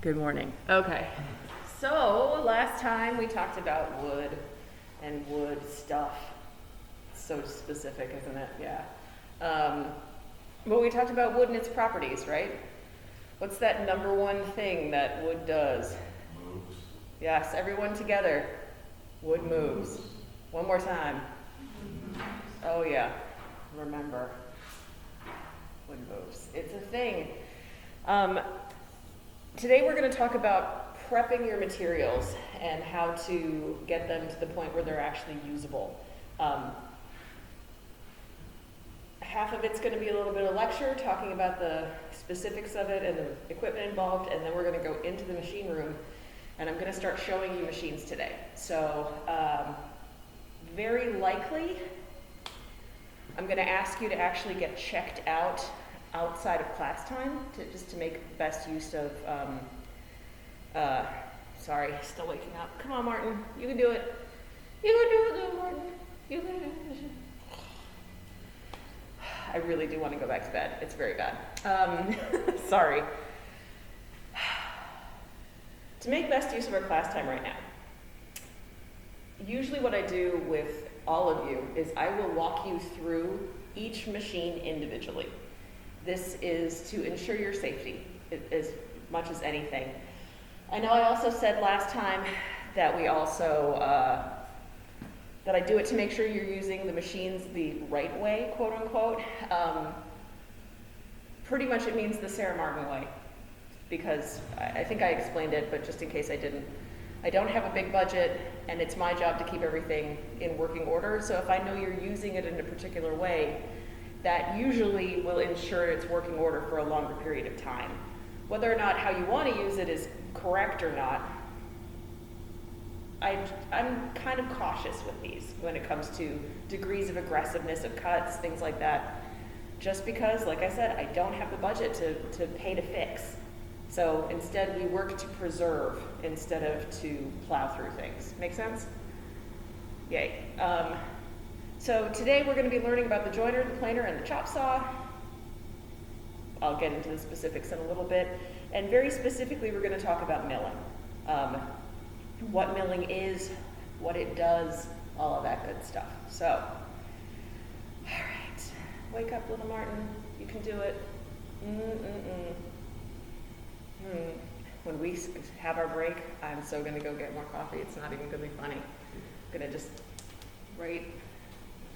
Good morning. Okay. So last time we talked about wood and wood stuff. It's so specific, isn't it? Yeah. But we talked about wood and its properties, right? What's that number one thing that wood does? Moves. Yes, everyone together. Wood moves. One more time. Oh yeah, remember. Wood moves. It's a thing. Today we're going to talk about prepping your materials and how to get them to the point where they're actually usable. Half of it's going to be a little bit of lecture, talking about the specifics of it and the equipment involved, and then we're going to go into the machine room, and I'm going to start showing you machines today. So very likely, I'm going to ask you to actually get checked out outside of class time, just to make best use of, sorry, still waking up. Come on, Martin, you can do it. You can do it, little Martin. You can do it. I really do want to go back to bed. It's very bad. Sorry. To make best use of our class time right now, usually what I do with all of you is I will walk you through each machine individually. This is to ensure your safety as much as anything. I know I also said last time that we also, that I do it to make sure you're using the machines the right way, quote unquote. Pretty much it means the Sarah Martin way, because I think I explained it, but just in case I didn't. I don't have a big budget, and it's my job to keep everything in working order, so if I know you're using it in a particular way, that usually will ensure it's working order for a longer period of time. Whether or not how you want to use it is correct or not, I'm kind of cautious with these when it comes to degrees of aggressiveness of cuts, things like that, just because, like I said, I don't have the budget to pay to fix. So instead we work to preserve instead of to plow through things. Make sense? Yay. So today we're going to be learning about the joiner, the planer, and the chop saw. I'll get into the specifics in a little bit. And very specifically, we're going to talk about milling. What milling is, what it does, all of that good stuff. So, all right. Wake up, little Martin. You can do it. When we have our break, I'm so going to go get more coffee. It's not even going to be funny. I'm going to just right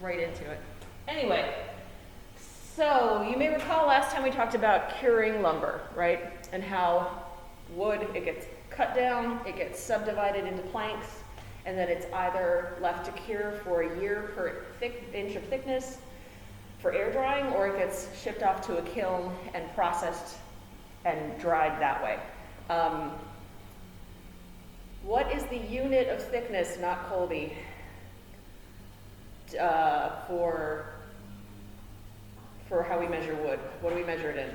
into it. Anyway, so you may recall last time we talked about curing lumber, right? And how wood, it gets cut down, it gets subdivided into planks, and then it's either left to cure for a year per inch of thickness for air drying, or it gets shipped off to a kiln and processed and dried that way. What is the unit of thickness, not Colby, for how we measure wood? What do we measure it in?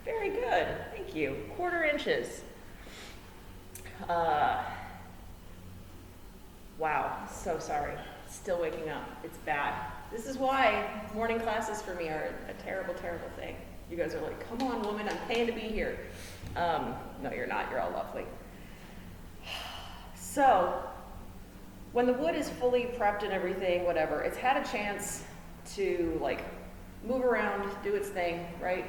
Very good, thank you. 1/4 inches. Wow, so sorry. Still waking up. It's bad. This is why morning classes for me are a terrible, terrible thing. You guys are like, come on, woman, I'm paying to be here. No, you're not. You're all lovely. So, when the wood is fully prepped and everything, whatever, it's had a chance to like move around, do its thing, right?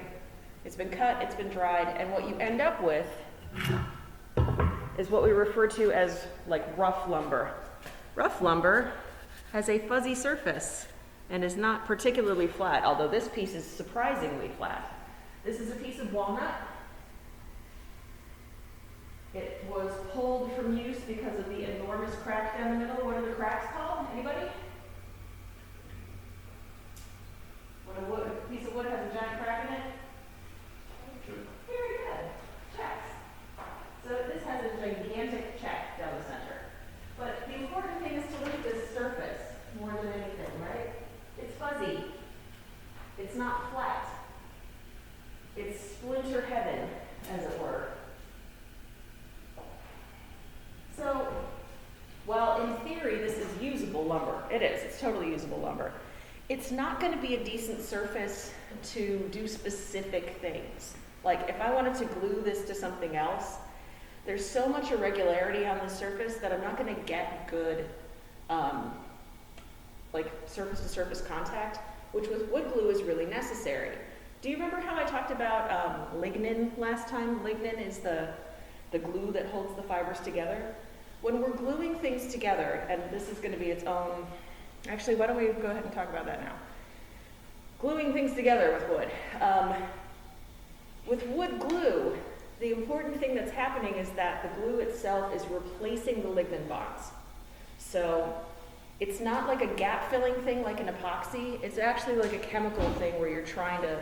It's been cut, it's been dried, and what you end up with is what we refer to as like rough lumber. Rough lumber has a fuzzy surface and is not particularly flat, although this piece is surprisingly flat. This is a piece of walnut. It was pulled from use because of the enormous crack down the middle. What are the cracks called? Anybody? When a piece of wood has a giant crack in it? Very good. Checks. So this has a gigantic check down the center. But the important thing is to look at this surface more than anything, right? It's fuzzy. It's not flat. It's splinter heaven, as it were. So, while in theory this is usable lumber, it is, it's totally usable lumber, it's not going to be a decent surface to do specific things. Like if I wanted to glue this to something else, there's so much irregularity on the surface that I'm not going to get good like surface-to-surface contact, which with wood glue is really necessary. Do you remember how I talked about lignin last time? Lignin is the glue that holds the fibers together. When we're gluing things together, and this is going to be its own, actually, why don't we go ahead and talk about that now? Gluing things together with wood. With wood glue, the important thing that's happening is that the glue itself is replacing the lignin bonds. So it's not like a gap filling thing like an epoxy. It's actually like a chemical thing where you're trying to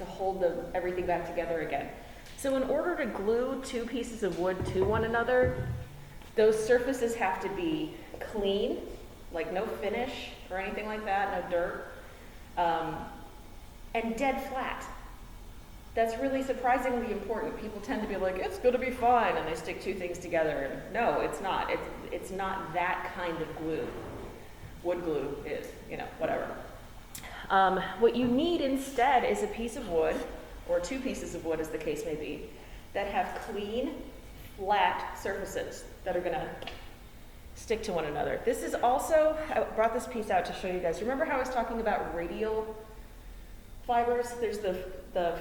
hold everything back together again. So in order to glue two pieces of wood to one another, those surfaces have to be clean, like no finish or anything like that, no dirt, and dead flat. That's really surprisingly important. People tend to be like, it's going to be fine, and they stick two things together. And no, it's not. It's not that kind of glue. Wood glue is, whatever. What you need instead is a piece of wood, or two pieces of wood as the case may be, that have clean, flat surfaces that are going to stick to one another. This is also, I brought this piece out to show you guys. Remember how I was talking about radial fibers? There's the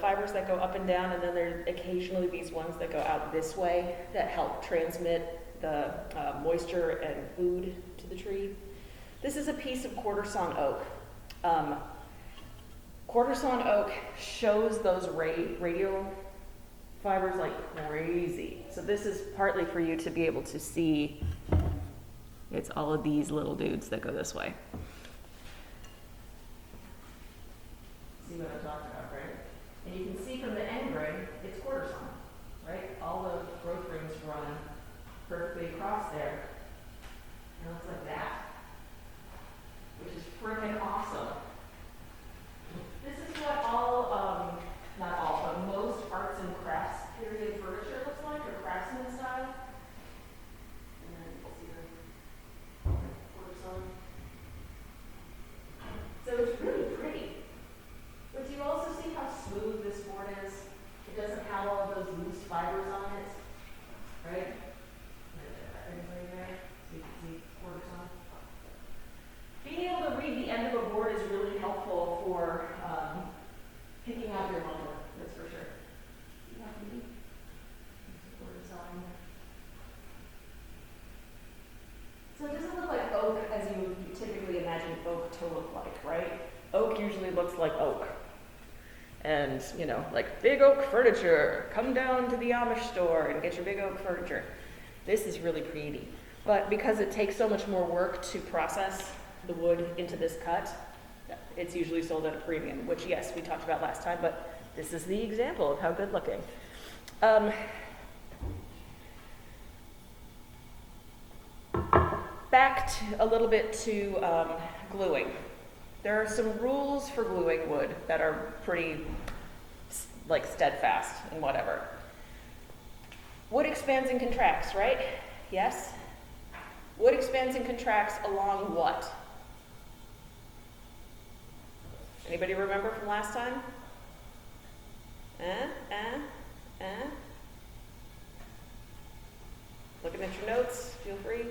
fibers that go up and down, and then there's occasionally these ones that go out this way that help transmit the moisture and food to the tree. This is a piece of quarter sawn oak. Quarter sawn oak shows those radial fibers like crazy. So this is partly for you to be able to see. It's all of these little dudes that go this way. See what I'm talking about, right? And you can see from the end grain, it's quarter sawn, right? All the growth rings run perfectly across there. And it looks like that, which is freaking awesome. This is what not all, but most arts and crafts period furniture looks like, or craftsman style. And then you can see the quarter sawn. So it's really pretty. But do you also see how smooth this board is? It doesn't have all of those loose fibers on it, right? Everybody there? So you can see quarter sawn. Being able to read the end of a board is really helpful for picking out your lumber, that's for sure. You have me? Quarter sawn. So it doesn't look like oak as you typically imagine oak to look like, right? Oak usually looks like oak. And, like big oak furniture, come down to the Amish store and get your big oak furniture. This is really pretty. But because it takes so much more work to process the wood into this cut, it's usually sold at a premium, which yes, we talked about last time, but this is the example of how good looking. Back a little bit to gluing. There are some rules for gluing wood that are pretty steadfast and whatever. Wood expands and contracts, right? Yes? Wood expands and contracts along what? Anybody remember from last time? Looking at your notes, feel free.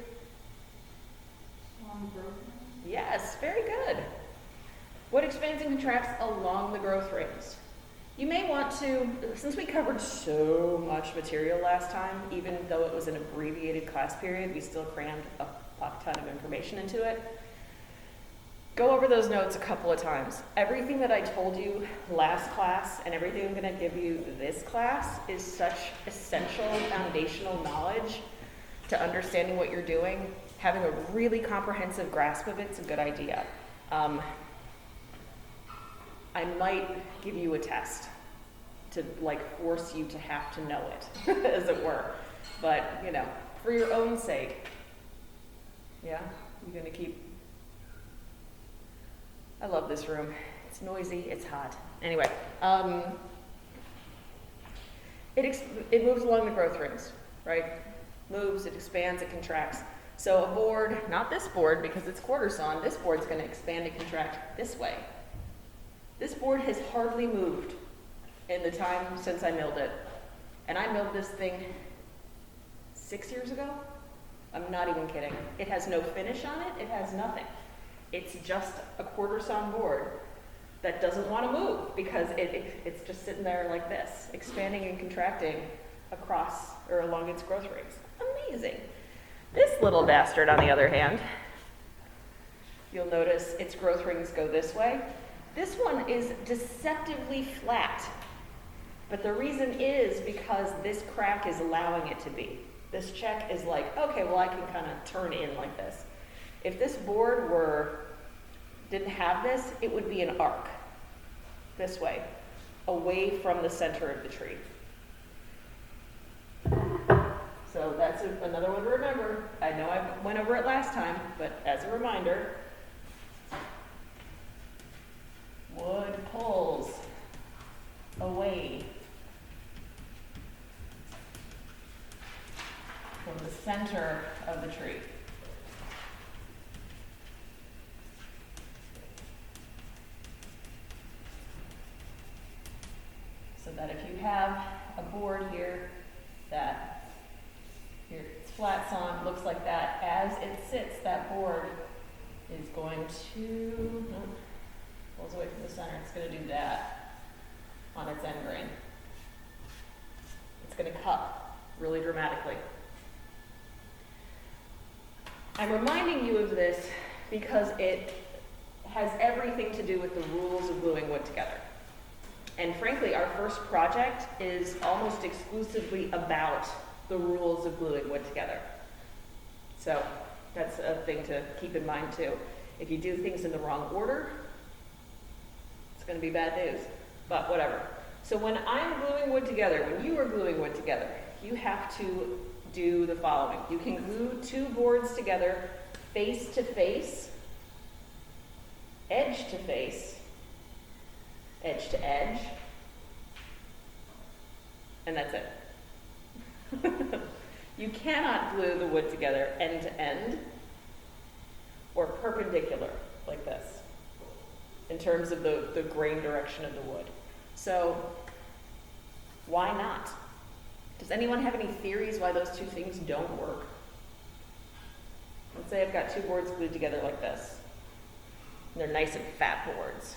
Yes, very good. Wood expands and contracts along the growth rings. You may want to, since we covered so much material last time, even though it was an abbreviated class period, we still crammed a ton of information into it. Go over those notes a couple of times. Everything that I told you last class and everything I'm going to give you this class is such essential foundational knowledge to understanding what you're doing. Having a really comprehensive grasp of it's a good idea. I might give you a test to force you to have to know it, as it were. But, for your own sake, yeah, you're gonna keep. I love this room. It's noisy, it's hot. Anyway, it moves along the growth rings, right? Moves, it expands, it contracts. So a board, not this board because it's quarter sawn, this board's gonna expand and contract this way. This board has hardly moved in the time since I milled it. And I milled this thing 6 years ago. I'm not even kidding. It has no finish on it, it has nothing. It's just a quarter sawn board that doesn't want to move because it's just sitting there like this, expanding and contracting across or along its growth rates. Amazing. This little bastard, on the other hand, you'll notice its growth rings go this way. This one is deceptively flat, but the reason is because this crack is allowing it to be. This check is like, okay, well, I can kind of turn in like this. If this board didn't have this, it would be an arc this way, away from the center of the tree. So that's another one to remember. I know I went over it last time, but as a reminder, wood pulls away from the center of the tree. So that if you have a board here that here it's flat sawn, looks like that, as it sits, that board is going to, pulls away from the center, it's going to do that on its end grain. It's going to cup really dramatically. I'm reminding you of this because it has everything to do with the rules of gluing wood together. And frankly, our first project is almost exclusively about the rules of gluing wood together. So that's a thing to keep in mind too. If you do things in the wrong order, it's going to be bad news, but whatever. So when I'm gluing wood together, when you are gluing wood together, you have to do the following. You can glue two boards together face to face, edge to face, edge to edge, and that's it. You cannot glue the wood together end to end or perpendicular like this in terms of the grain direction of the wood. So why not? Does anyone have any theories why those two things don't work? Let's say I've got two boards glued together like this. And they're nice and fat boards.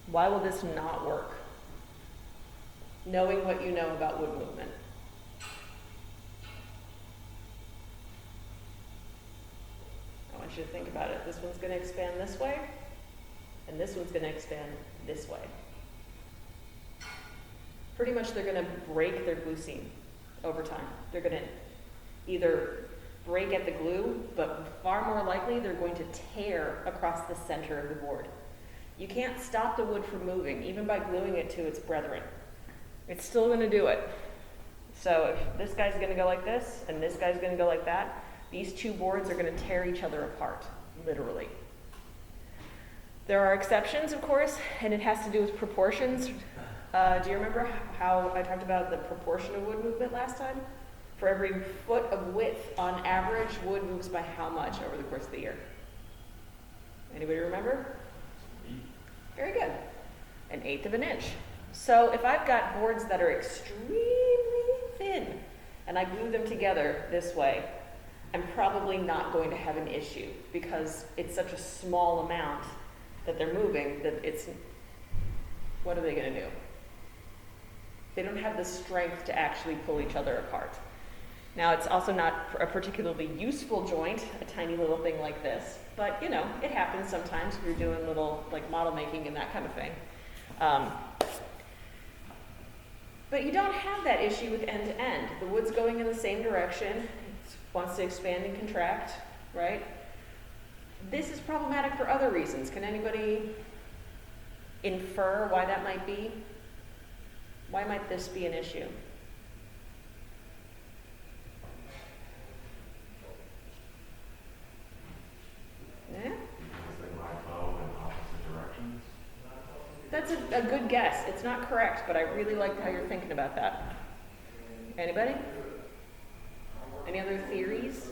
Why will this not work? Knowing what you know about wood movement. I want you to think about it. This one's going to expand this way, and this one's going to expand this way. Pretty much they're going to break their glue seam over time. They're going to either break at the glue, but far more likely they're going to tear across the center of the board. You can't stop the wood from moving, even by gluing it to its brethren. It's still going to do it. So if this guy's going to go like this, and this guy's going to go like that, these two boards are going to tear each other apart, literally. There are exceptions, of course, and it has to do with proportions. Do you remember how I talked about the proportion of wood movement last time? For every foot of width, on average, wood moves by how much over the course of the year? Anybody remember? Very good. 1/8 of an inch. So if I've got boards that are extremely thin, and I glue them together this way, I'm probably not going to have an issue because it's such a small amount that they're moving that it's, what are they going to do? They don't have the strength to actually pull each other apart. Now, it's also not a particularly useful joint, a tiny little thing like this, but you know, it happens sometimes if you're doing little like model making and that kind of thing. But you don't have that issue with end to end. The wood's going in the same direction, it wants to expand and contract, right? This is problematic for other reasons. Can anybody infer why that might be? Why might this be an issue? Yeah? That's a good guess. It's not correct, but I really like how you're thinking about that. Anybody? Any other theories?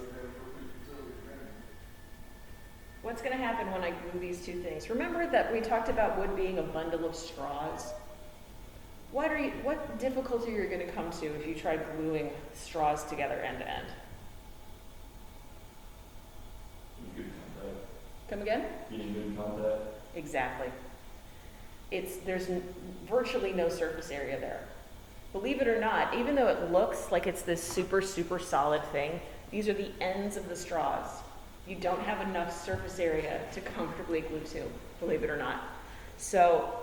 What's gonna happen when I glue these two things? Remember that we talked about wood being a bundle of straws? What difficulty are you gonna come to if you try gluing straws together end to end? Good contact. Come again? Getting good contact. Exactly. There's virtually no surface area there. Believe it or not, even though it looks like it's this super, super solid thing, these are the ends of the straws. You don't have enough surface area to comfortably glue to, believe it or not. So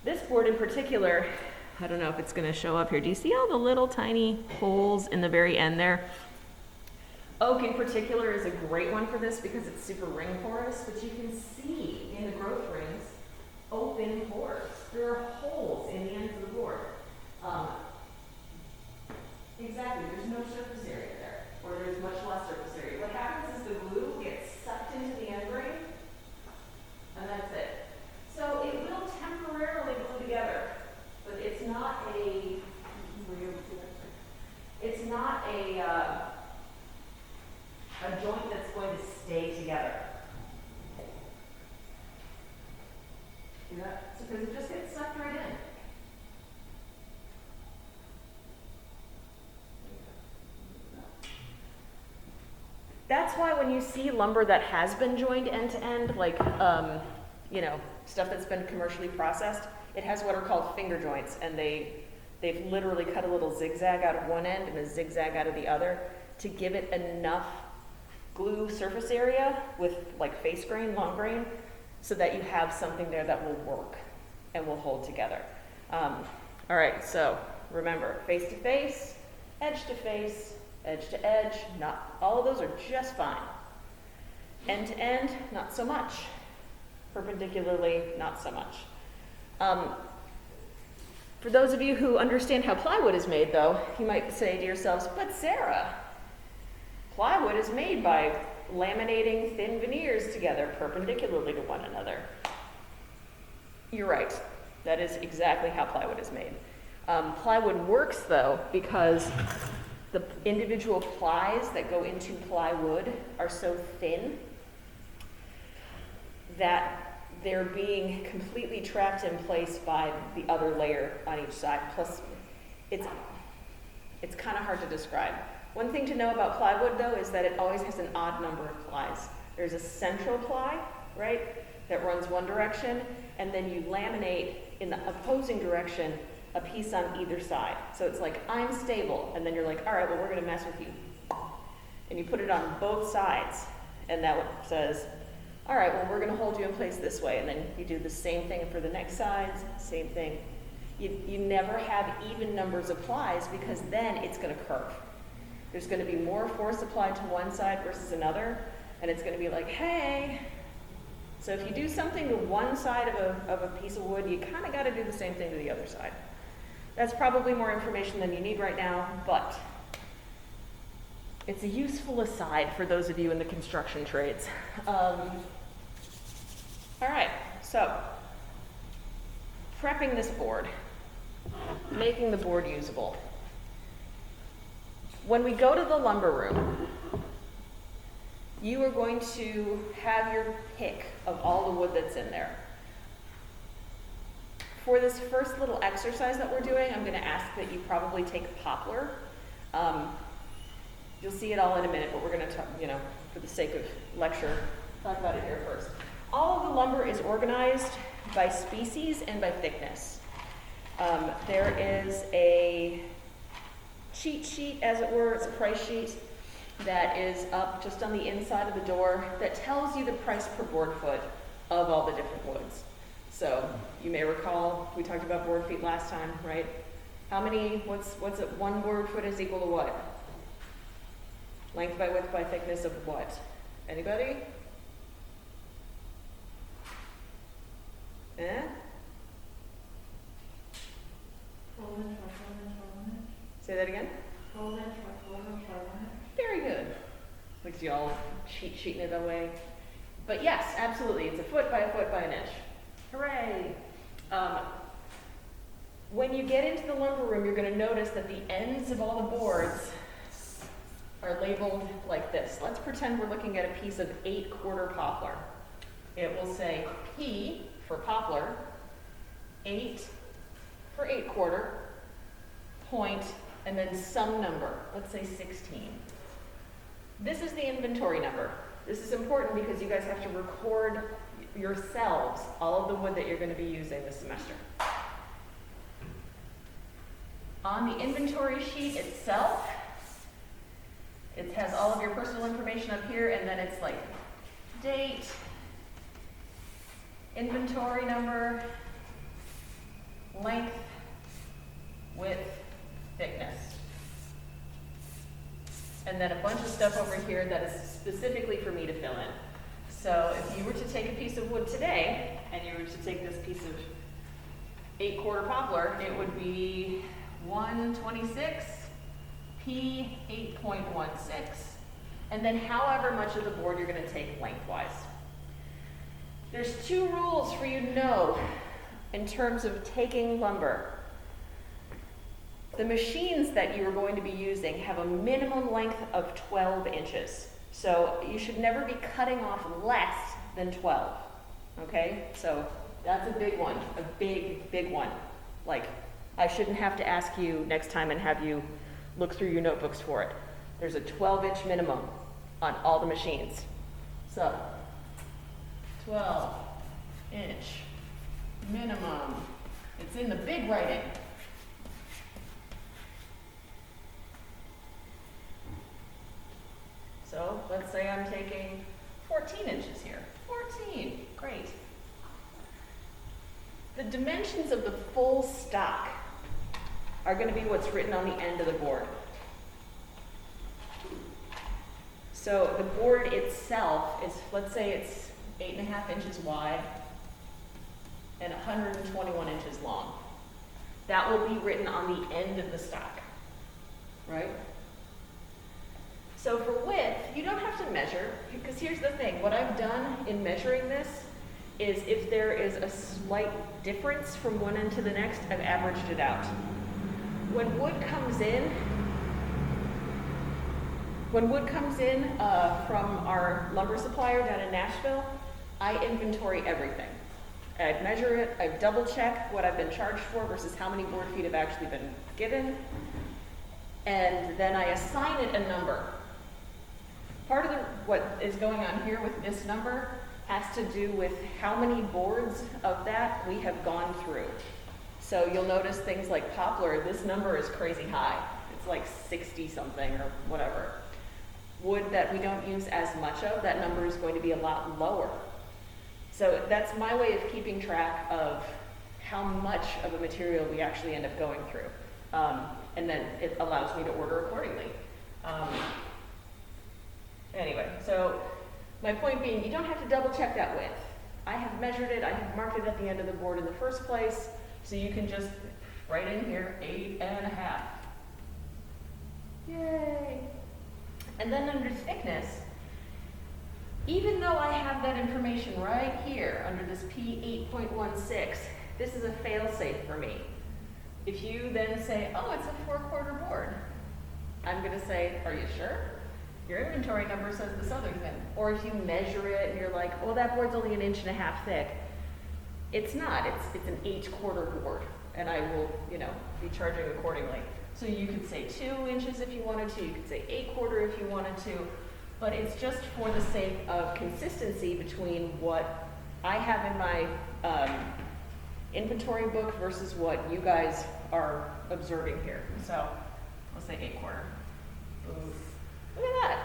this board in particular, I don't know if it's gonna show up here. Do you see all the little tiny holes in the very end there? Oak in particular is a great one for this because it's super ring porous, but you can see in the growth rings open pores. There are holes in the ends of the board. Exactly, there's no surface area there, or there's much less surface area. What happens is the glue gets sucked into the end grain, and that's it. So it will temporarily glue together, but it's not a joint that's going to stay together. See that? So because it just gets sucked right in. That's why when you see lumber that has been joined end to end, like, stuff that's been commercially processed, it has what are called finger joints, and they've literally cut a little zigzag out of one end and a zigzag out of the other to give it enough glue surface area with like face grain, long grain, so that you have something there that will work and will hold together. All right, so remember, face to face, edge to face, edge to edge, not all of those are just fine. End to end, not so much. Perpendicularly, not so much. For those of you who understand how plywood is made, though, you might say to yourselves, but Sarah, plywood is made by laminating thin veneers together perpendicularly to one another. You're right. That is exactly how plywood is made. Plywood works, though, because the individual plies that go into plywood are so thin that they're being completely trapped in place by the other layer on each side. Plus, it's kind of hard to describe. One thing to know about plywood, though, is that it always has an odd number of plies. There's a central ply, right, that runs one direction, and then you laminate in the opposing direction a piece on either side. So it's like, I'm stable, and then you're like, all right, well, we're going to mess with you. And you put it on both sides, and that one says, all right, well, we're going to hold you in place this way, and then you do the same thing for the next sides, same thing. You never have even numbers of plies because then it's going to curve. There's going to be more force applied to one side versus another, and it's going to be like, hey. So if you do something to one side of a piece of wood, you kind of got to do the same thing to the other side. That's probably more information than you need right now, but it's a useful aside for those of you in the construction trades. All right, so prepping this board, making the board usable. When we go to the lumber room, you are going to have your pick of all the wood that's in there. For this first little exercise that we're doing, I'm going to ask that you probably take poplar. You'll see it all in a minute, but we're going to talk, for the sake of lecture, talk about it here first. All of the lumber is organized by species and by thickness. There is a cheat sheet, as it were, it's a price sheet that is up just on the inside of the door that tells you the price per board foot of all the different woods. So you may recall, we talked about board feet last time, right? How many, what's it, one board foot is equal to what? Length by width by thickness of what? Anybody? Eh? 12 inch by 12 inch by 1 inch. Say that again? 12 inch by 12 inch by 1 inch. Very good. Like y'all cheating it away. But yes, absolutely, it's a foot by an inch. Hooray! When you get into the lumber room, you're going to notice that the ends of all the boards are labeled like this. Let's pretend we're looking at a piece of 8-quarter poplar. It will say P for poplar, 8 for 8-quarter, point, and then some number, let's say 16. This is the inventory number. This is important because you guys have to record yourselves all of the wood that you're going to be using this semester. On the inventory sheet itself, it has all of your personal information up here, and then it's like date, inventory number, length, width, thickness. And then a bunch of stuff over here that is specifically for me to fill in. So if you were to take a piece of wood today, and you were to take this piece of 8-quarter poplar, it would be 126, P 8.16, and then however much of the board you're going to take lengthwise. There's 2 rules for you to know in terms of taking lumber. The machines that you are going to be using have a minimum length of 12 inches. So you should never be cutting off less than 12, okay? So that's a big one, a big, big one. Like, I shouldn't have to ask you next time and have you look through your notebooks for it. There's a 12-inch minimum on all the machines. So, 12-inch minimum. It's in the big writing. So let's say I'm taking 14 inches here. 14, great. The dimensions of the full stock are going to be what's written on the end of the board. So the board itself is, let's say it's 8.5 inches wide and 121 inches long. That will be written on the end of the stock, right? So for width, you don't have to measure, because here's the thing. What I've done in measuring this is if there is a slight difference from one end to the next, I've averaged it out. When wood comes in from our lumber supplier down in Nashville, I inventory everything. I measure it, I double check what I've been charged for versus how many board feet have actually been given, and then I assign it a number. Part of what is going on here with this number has to do with how many boards of that we have gone through. So you'll notice things like poplar, this number is crazy high. It's like 60 something or whatever. Wood that we don't use as much of, that number is going to be a lot lower. So that's my way of keeping track of how much of a material we actually end up going through. And then it allows me to order accordingly. Anyway, so my point being, you don't have to double check that width. I have measured it, I have marked it at the end of the board in the first place, so you can just write in here 8.5. Yay! And then under thickness, even though I have that information right here under this P 8.16, this is a fail-safe for me. If you then say, oh, it's a 4-quarter board, I'm going to say, are you sure? Your inventory number says this other thing. Or if you measure it and you're like, well, that board's only 1.5 inches thick. It's not. It's an 8-quarter board, and I will, be charging accordingly. So you could say 2 inches if you wanted to. You could say 8-quarter if you wanted to. But it's just for the sake of consistency between what I have in my inventory book versus what you guys are observing here. So I'll say 8-quarter. Boom. Look at that.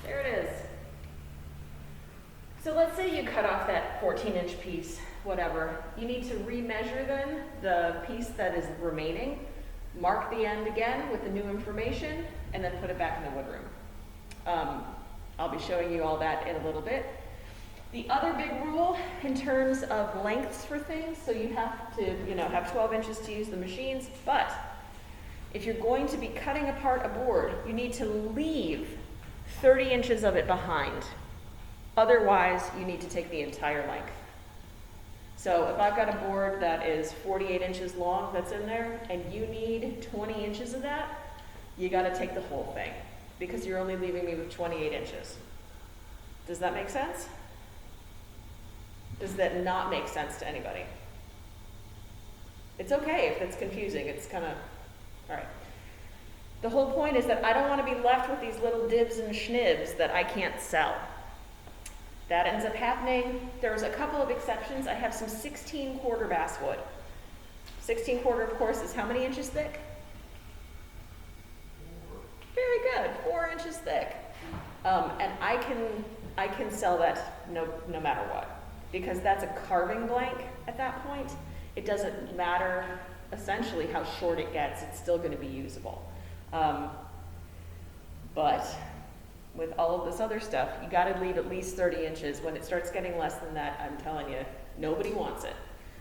There it is. So let's say you cut off that 14-inch piece, whatever. You need to remeasure then the piece that is remaining, mark the end again with the new information, and then put it back in the woodroom. I'll be showing you all that in a little bit. The other big rule in terms of lengths for things, so you have to, have 12 inches to use the machines, but if you're going to be cutting apart a board, you need to leave 30 inches of it behind. Otherwise, you need to take the entire length. So if I've got a board that is 48 inches long that's in there, and you need 20 inches of that, you gotta take the whole thing. because you're only leaving me with 28 inches. Does that make sense? Does that not make sense to anybody? It's okay if it's confusing, it's kind of, all right. The whole point is that I don't want to be left with these little dibs and schnibs that I can't sell. That ends up happening. There's a couple of exceptions. I have some 16-quarter basswood. 16-quarter, of course, is how many inches thick? Very good, 4 inches thick. And I can sell that no matter what, because that's a carving blank at that point. It doesn't matter essentially how short it gets, it's still going to be usable. But with all of this other stuff, you got to leave at least 30 inches. When it starts getting less than that, I'm telling you, nobody wants it.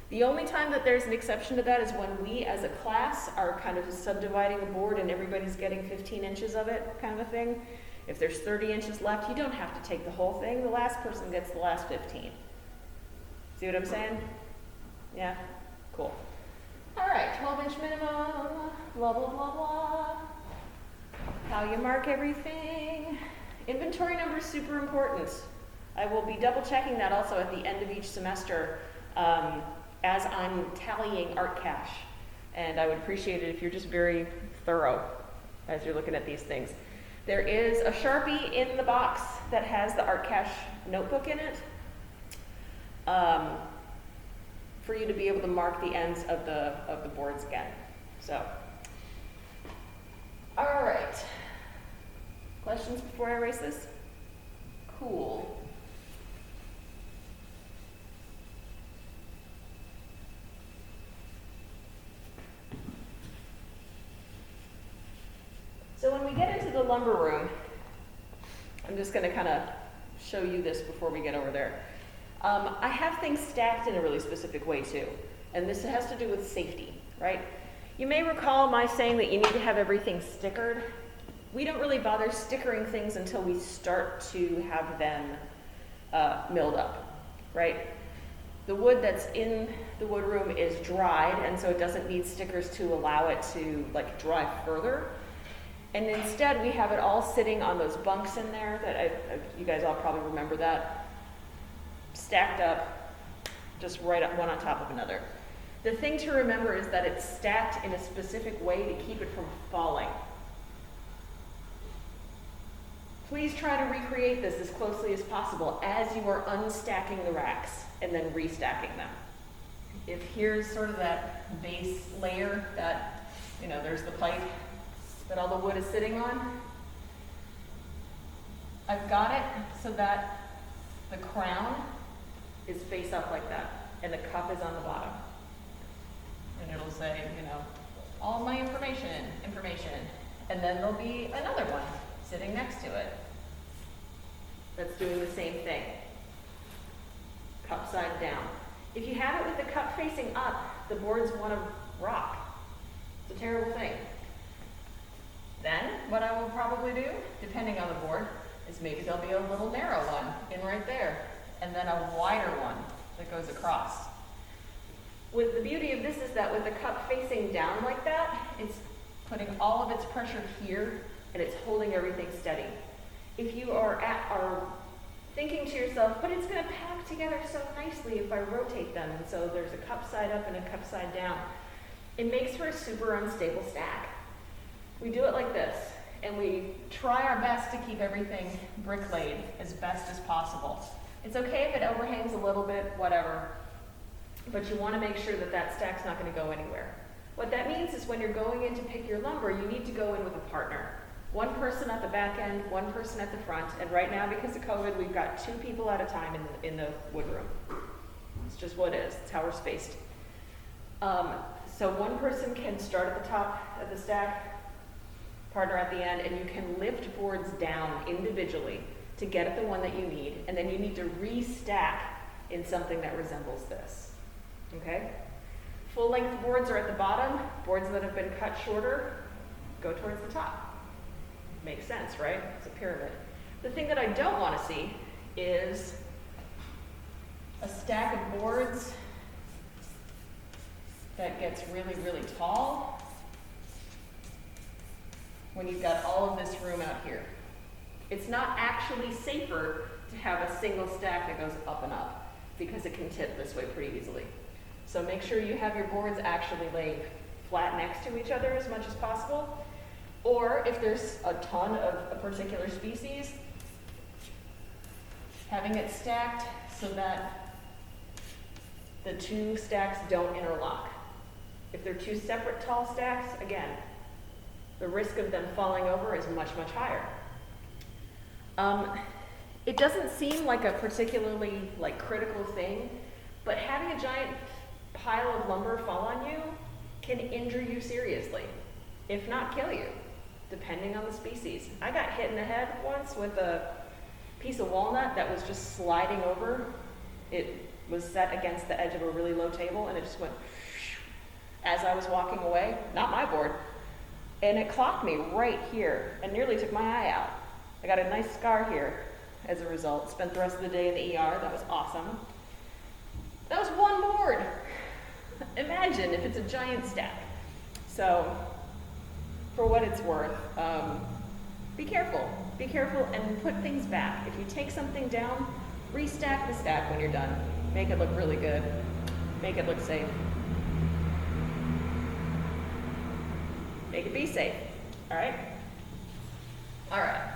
The only time that there's an exception to that is when we as a class are kind of subdividing a board and everybody's getting 15 inches of it, kind of a thing. If there's 30 inches left, you don't have to take the whole thing. The last person gets the last 15. See what I'm saying? Yeah? Cool. All right, 12-inch minimum, blah, blah, blah, blah. How you mark everything. Inventory number is super important. I will be double checking that also at the end of each semester as I'm tallying art cash. And I would appreciate it if you're just very thorough as you're looking at these things. There is a Sharpie in the box that has the art cash notebook in it for you to be able to mark the ends of the boards again. So, all right. Questions before I erase this? Cool. So when we get into the lumber room, I'm just going to kind of show you this before we get over there. I have things stacked in a really specific way too, and this has to do with safety, right? You may recall my saying that you need to have everything stickered. We don't really bother stickering things until we start to have them milled up, right? The wood that's in the wood room is dried, and so it doesn't need stickers to allow it to like dry further. And instead, we have it all sitting on those bunks in there that you guys all probably remember that, stacked up, just right up one on top of another. The thing to remember is that it's stacked in a specific way to keep it from falling. Please try to recreate this as closely as possible as you are unstacking the racks and then restacking them. If here's sort of that base layer that, you know, there's the pipe that all the wood is sitting on, I've got it so that the crown is face up like that, and the cup is on the bottom. And it'll say, you know, all my information, and then there'll be another one sitting next to it that's doing the same thing. Cup side down. If you have it with the cup facing up, the boards want to rock. It's a terrible thing. Then, what I will probably do, depending on the board, is maybe there'll be a little narrow one in right there, and then a wider one that goes across. With the beauty of this is that with the cup facing down like that, it's putting all of its pressure here, and it's holding everything steady. If you are thinking to yourself, but it's going to pack together so nicely if I rotate them, and so there's a cup side up and a cup side down, it makes for a super unstable stack. We do it like this, and we try our best to keep everything brick laid as best as possible. It's okay if it overhangs a little bit, whatever, but you want to make sure that that stack's not going to go anywhere. What that means is when you're going in to pick your lumber, you need to go in with a partner. One person at the back end, one person at the front, and right now because of COVID, we've got 2 people at a time in the wood room. It's just what it is. It's how we're spaced. So one person can start at the top of the stack, partner at the end, and you can lift boards down individually to get at the one that you need, and then you need to restack in something that resembles this, okay? Full length boards are at the bottom. Boards that have been cut shorter go towards the top. Makes sense, right? It's a pyramid. The thing that I don't want to see is a stack of boards that gets really, really tall when you've got all of this room out here. It's not actually safer to have a single stack that goes up and up because it can tip this way pretty easily. So make sure you have your boards actually laid flat next to each other as much as possible. Or if there's a ton of a particular species, having it stacked so that the two stacks don't interlock. If they're two separate tall stacks, again, the risk of them falling over is much, much higher. It doesn't seem like a particularly critical thing, but having a giant pile of lumber fall on you can injure you seriously, if not kill you, depending on the species. I got hit in the head once with a piece of walnut that was just sliding over. It was set against the edge of a really low table, and it just went as I was walking away, not my board, and it clocked me right here and nearly took my eye out. I got a nice scar here as a result. Spent the rest of the day in the ER. That was awesome. That was one board. Imagine if it's a giant stack. So, for what it's worth, be careful. Be careful and put things back. If you take something down, restack the stack when you're done. Make it look really good. Make it look safe. Make it be safe. All right? All right.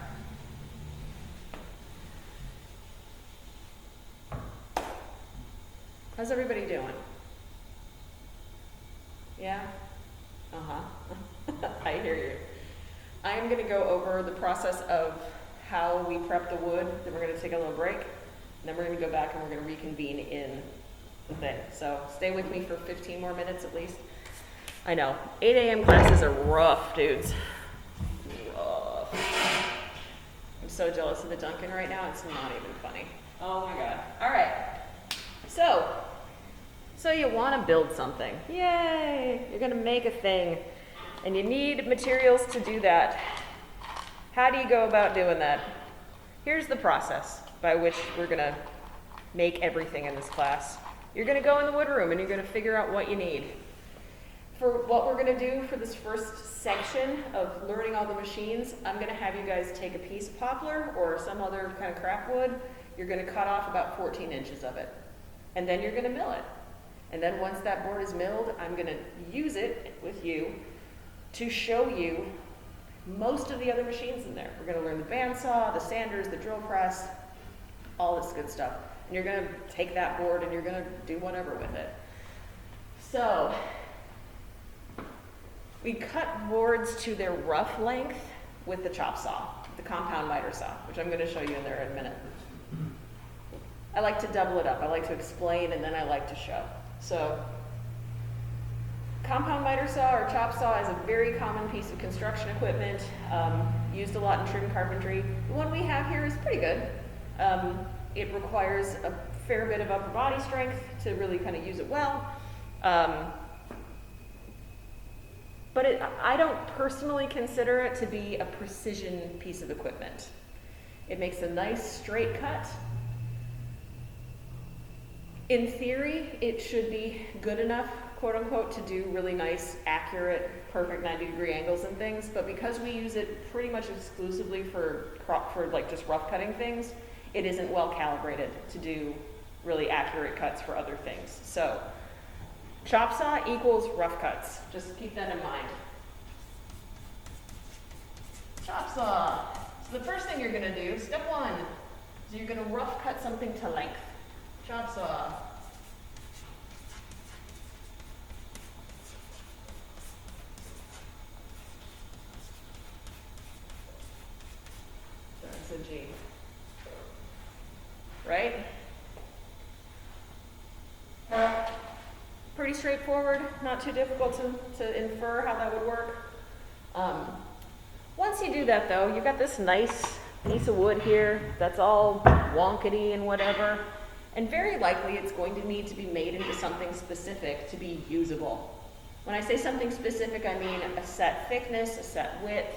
How's everybody doing? Yeah? Uh-huh. I hear you. I am going to go over the process of how we prep the wood, then we're going to take a little break, and then we're going to go back and we're going to reconvene in the thing. So stay with me for 15 more minutes at least. I know, 8 a.m. classes are rough, dudes. Rough. I'm so jealous of the Duncan right now, it's not even funny. Oh my God. All right. So you want to build something. Yay! You're going to make a thing. And you need materials to do that. How do you go about doing that? Here's the process by which we're going to make everything in this class. You're going to go in the wood room and you're going to figure out what you need. For what we're going to do for this first section of learning all the machines, I'm going to have you guys take a piece of poplar or some other kind of crap wood. You're going to cut off about 14 inches of it. And then you're going to mill it. And then once that board is milled, I'm going to use it with you to show you most of the other machines in there. We're going to learn the bandsaw, the sanders, the drill press, all this good stuff. And you're going to take that board and you're going to do whatever with it. So, we cut boards to their rough length with the chop saw, the compound miter saw, which I'm going to show you in there in a minute. I like to double it up. I like to explain and then I like to show. So, compound miter saw or chop saw is a very common piece of construction equipment, used a lot in trim carpentry. The one we have here is pretty good. It requires a fair bit of upper body strength to really kind of use it well. But I don't personally consider it to be a precision piece of equipment. It makes a nice straight cut. In theory, it should be good enough, quote unquote, to do really nice, accurate, perfect 90-degree angles and things, but because we use it pretty much exclusively for just rough cutting things, it isn't well calibrated to do really accurate cuts for other things. So, chop saw equals rough cuts. Just keep that in mind. Chop saw. So the first thing you're gonna do, step one, is you're gonna rough cut something to length. Chop saw. That's a G. Right? Pretty straightforward, not too difficult to infer how that would work. Once you do that though, you've got this nice piece of wood here that's all wonkety and whatever, and very likely it's going to need to be made into something specific to be usable. When I say something specific, I mean a set thickness, a set width,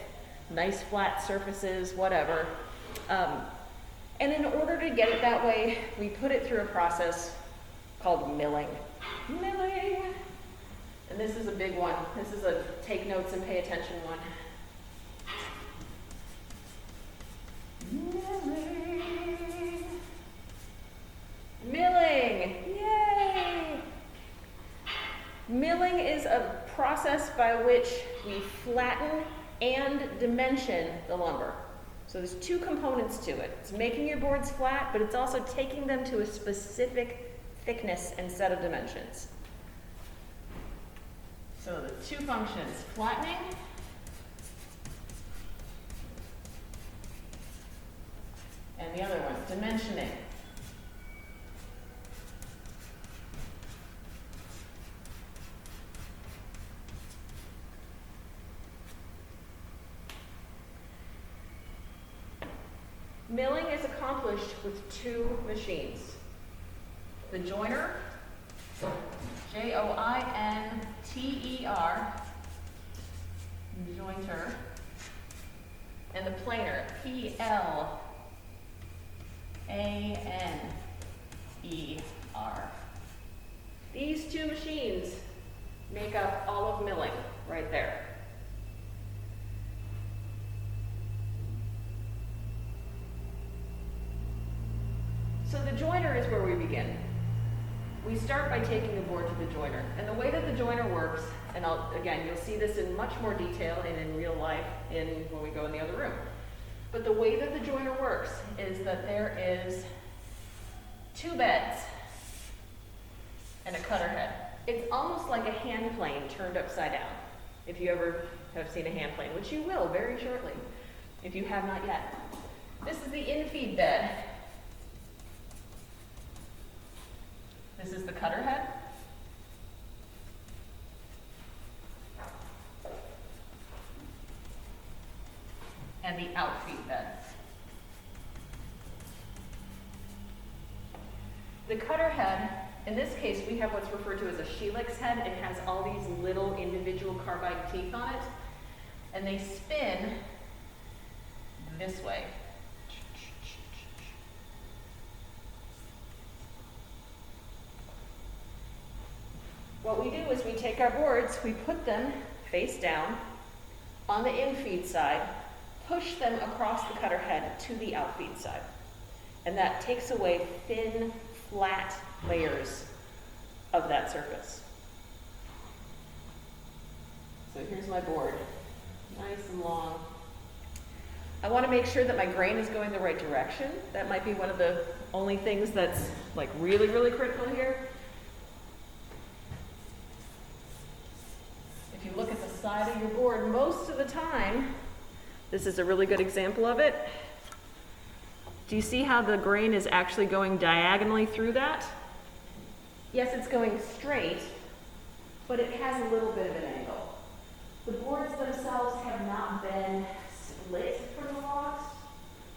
nice flat surfaces, whatever. And in order to get it that way, we put it through a process called milling. Milling! And this is a big one. This is a take notes and pay attention one. which we flatten and dimension the lumber. So there's two components to it. It's making your boards flat, but it's also taking them to a specific thickness and set of dimensions. So the two functions, flattening and the other one, dimensioning. Milling is accomplished with two machines. The joiner, Jointer, jointer, and the planer, Planer. These two machines make up all of milling right there. So the joiner is where we begin. We start by taking the board to the joiner. And the way that the joiner works, and again, you'll see this in much more detail and in real life when we go in the other room. But the way that the joiner works is that there is two beds and a cutter head. It's almost like a hand plane turned upside down, if you ever have seen a hand plane, which you will very shortly, if you have not yet. This is the infeed bed. This is the cutter head. And the outfeed bed. The cutter head, in this case, we have what's referred to as a Shelix head. It has all these little individual carbide teeth on it, and they spin this way. What we do is we take our boards, we put them face down on the infeed side, push them across the cutter head to the outfeed side. And that takes away thin, flat layers of that surface. So here's my board, nice and long. I want to make sure that my grain is going the right direction. That might be one of the only things that's like really, really critical here. If you look at the side of your board, most of the time, this is a really good example of it. Do you see how the grain is actually going diagonally through that? Yes, it's going straight, but it has a little bit of an angle. The boards themselves have not been split from the logs,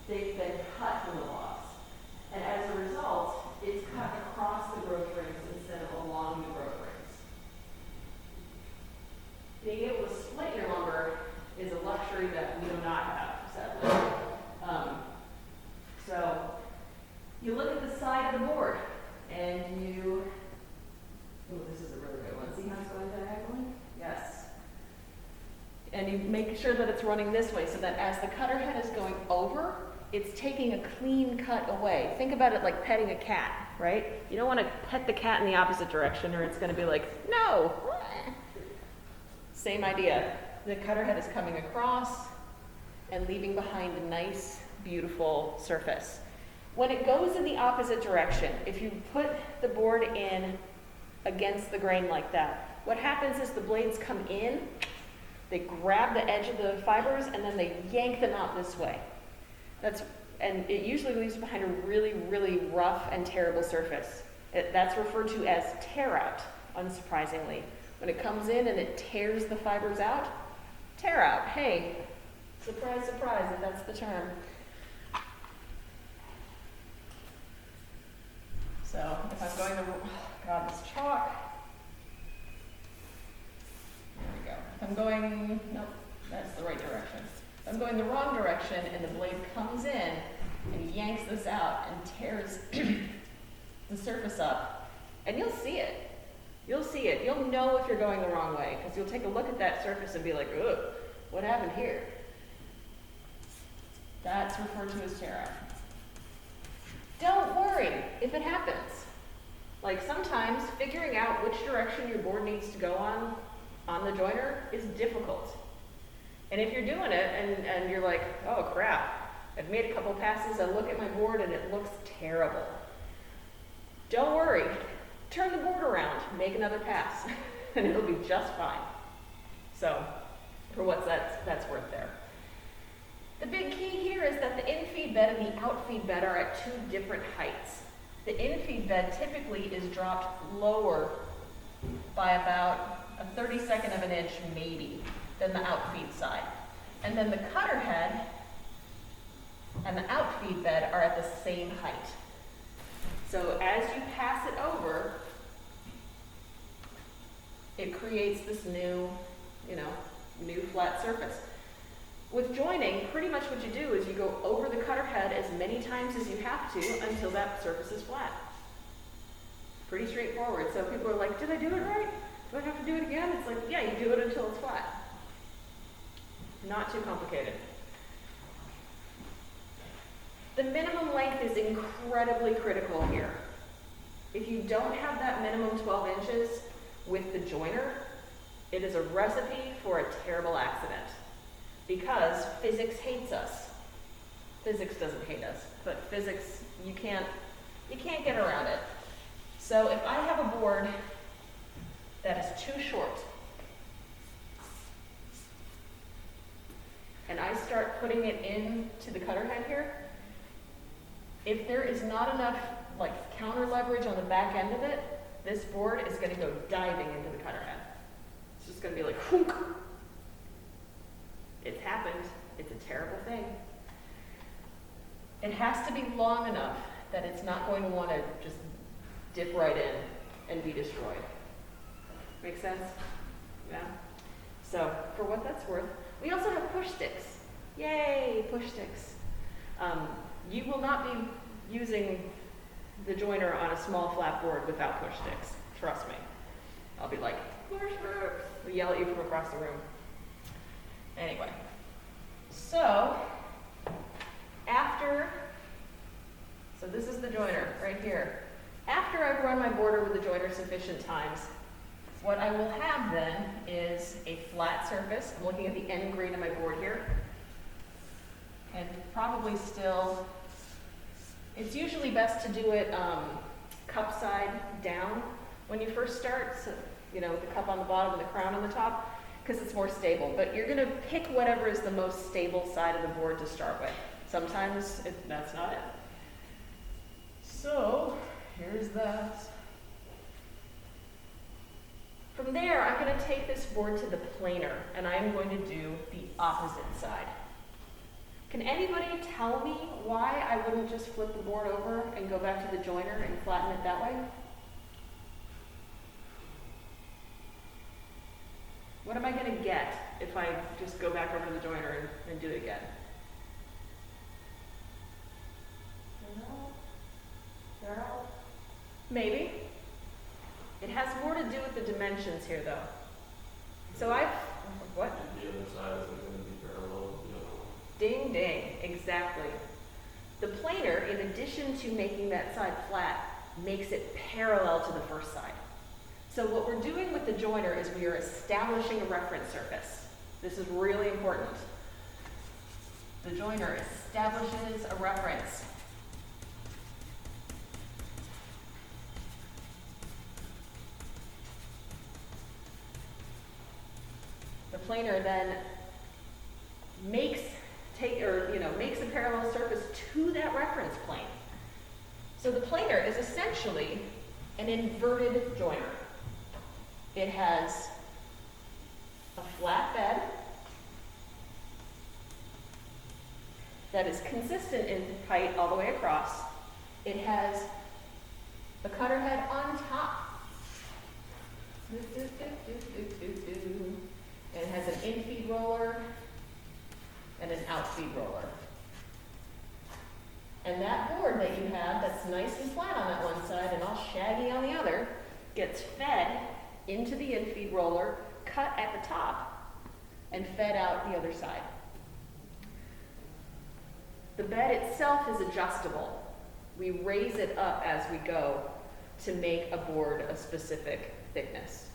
they've been cut from the logs. And as a result, it's cut across the growth rings instead of along the growth rings. Being able to split your lumber is a luxury that we do not have, sadly. So you look at the side of the board and you, oh, this is a really good one. See how it's going diagonally? Yes. And you make sure that it's running this way so that as the cutter head is going over, it's taking a clean cut away. Think about it like petting a cat, right? You don't want to pet the cat in the opposite direction or it's going to be like, no. Same idea. The cutter head is coming across and leaving behind a nice, beautiful surface. When it goes in the opposite direction, if you put the board in against the grain like that, what happens is the blades come in, they grab the edge of the fibers, and then they yank them out this way. And it usually leaves behind a really, really rough and terrible surface. That's referred to as tear out, unsurprisingly. When it comes in and it tears the fibers out, tear out. Hey, surprise, surprise, if that's the term. So if I'm going oh God, this chalk. There we go. If I'm going, nope, that's the right direction. If I'm going the wrong direction and the blade comes in and yanks this out and tears the surface up, and you'll see it. You'll see it. You'll know if you're going the wrong way because you'll take a look at that surface and be like, ugh, what happened here? That's referred to as tear out. Don't worry if it happens. Like sometimes figuring out which direction your board needs to go on on the joiner is difficult. And if you're doing it and you're like, oh crap, I've made a couple passes, I look at my board and it looks terrible. Don't worry, turn the board around, make another pass, and it'll be just fine. So, for what that's worth there. The big key here is that the in-feed bed and the out-feed bed are at two different heights. The in-feed bed typically is dropped lower by about a 32nd of an inch maybe than the outfeed side. And then the cutter head and the outfeed bed are at the same height. So as you pass it over, it creates this new flat surface. With joining, pretty much what you do is you go over the cutter head as many times as you have to until that surface is flat. Pretty straightforward. So people are like, did I do it right? Do I have to do it again? It's like, yeah, you do it until it's flat. Not too complicated. The minimum length is incredibly critical here. If you don't have that minimum 12 inches with the joiner, it is a recipe for a terrible accident. Because physics hates us. Physics doesn't hate us, but physics, you can't get around it. So if I have a board that is too short, and I start putting it into the cutter head here, if there is not enough counter leverage on the back end of it, this board is going to go diving into the cutter head. It's just going to be like, whoop. It's happened. It's a terrible thing. It has to be long enough that it's not going to want to just dip right in and be destroyed. Make sense? Yeah? So, for what that's worth, we also have push sticks. Yay, push sticks. You will not be using the joiner on a small flat board without push sticks. Trust me. I'll be like, push sticks. I'll yell at you from across the room. Anyway, so this is the joiner right here. After I've run my board over the joiner sufficient times, what I will have then is a flat surface. I'm looking at the end grain of my board here. And probably still, it's usually best to do it cup side down when you first start. So, the cup on the bottom and the crown on the top, because it's more stable. But you're going to pick whatever is the most stable side of the board to start with. Sometimes that's not it. So here's that. From there, I'm going to take this board to the planer, and I'm going to do the opposite side. Can anybody tell me why I wouldn't just flip the board over and go back to the joiner and flatten it that way? What am I going to get if I just go back over the joiner and do it again? Maybe. It has more to do with the dimensions here, though. So what? The other side is going to be parallel to the other one. Ding, ding, exactly. The planer, in addition to making that side flat, makes it parallel to the first side. So what we're doing with the joiner is we are establishing a reference surface. This is really important. The joiner establishes a reference. The planer then makes a parallel surface to that reference plane. So the planer is essentially an inverted joiner. It has a flat bed that is consistent in height all the way across. It has the cutter head on top. And it has an in-feed roller and an out-feed roller. And that board that you have that's nice and flat on that one side and all shaggy on the other gets fed into the in-feed roller, cut at the top, and fed out the other side. The bed itself is adjustable. We raise it up as we go to make a board a specific thickness.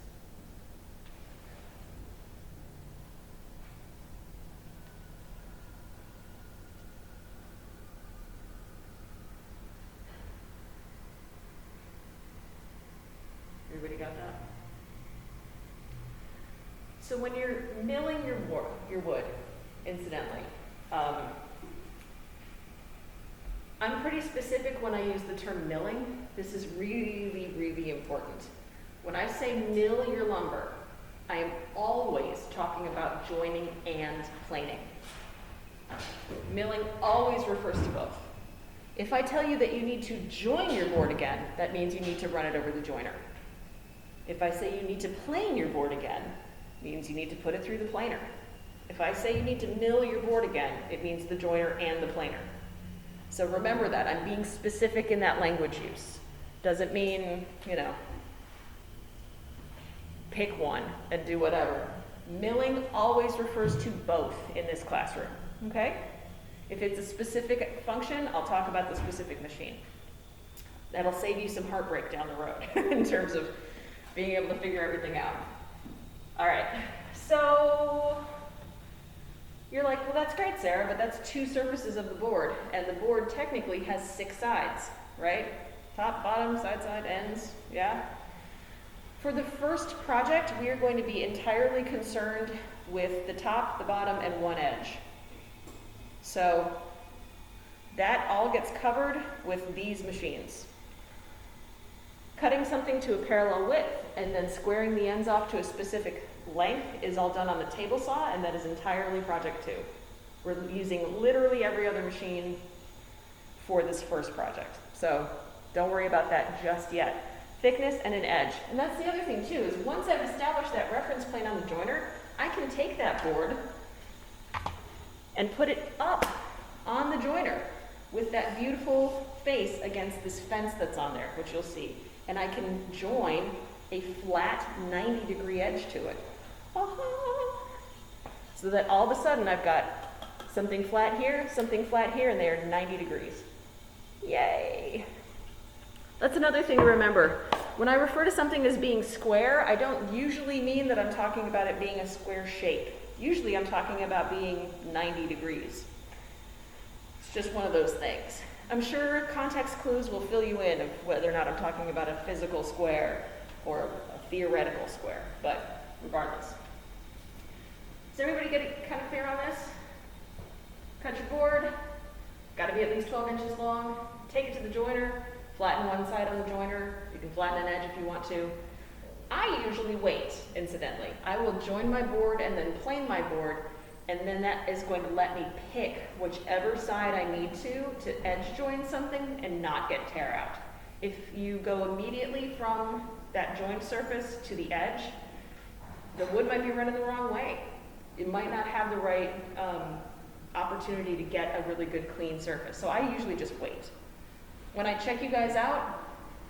So when you're milling your wood, incidentally, I'm pretty specific when I use the term milling. This is really, really important. When I say mill your lumber, I am always talking about joining and planing. Milling always refers to both. If I tell you that you need to join your board again, that means you need to run it over the joiner. If I say you need to plane your board again, it means you need to put it through the planer. If I say you need to mill your board again, it means the joiner and the planer. So remember that, I'm being specific in that language use. Doesn't mean, pick one and do whatever. Milling always refers to both in this classroom, okay? If it's a specific function, I'll talk about the specific machine. That'll save you some heartbreak down the road in terms of being able to figure everything out. All right, so you're like, well, that's great, Sarah, but that's 2 surfaces of the board, and the board technically has 6 sides, right? Top, bottom, side, ends, yeah? For the first project, we are going to be entirely concerned with the top, the bottom, and one edge. So that all gets covered with these machines. Cutting something to a parallel width and then squaring the ends off to a specific length is all done on the table saw, and that is entirely project 2. We're using literally every other machine for this first project. So don't worry about that just yet. Thickness and an edge. And that's the other thing too, is once I've established that reference plane on the joiner, I can take that board and put it up on the joiner with that beautiful face against this fence that's on there, which you'll see. And I can join a flat 90-degree edge to it. So that all of a sudden I've got something flat here, and they are 90 degrees. Yay! That's another thing to remember. When I refer to something as being square, I don't usually mean that I'm talking about it being a square shape. Usually I'm talking about being 90 degrees. It's just one of those things. I'm sure context clues will fill you in of whether or not I'm talking about a physical square or a theoretical square, but regardless. Does everybody get kind of clear on this? Cut your board, got to be at least 12 inches long, take it to the joiner, flatten one side on the joiner. You can flatten an edge if you want to. I usually wait, incidentally. I will join my board and then plane my board, and then that is going to let me pick whichever side I need to edge join something and not get tear out. If you go immediately from that joint surface to the edge, the wood might be running the wrong way. It might not have the right opportunity to get a really good clean surface. So I usually just wait. When I check you guys out,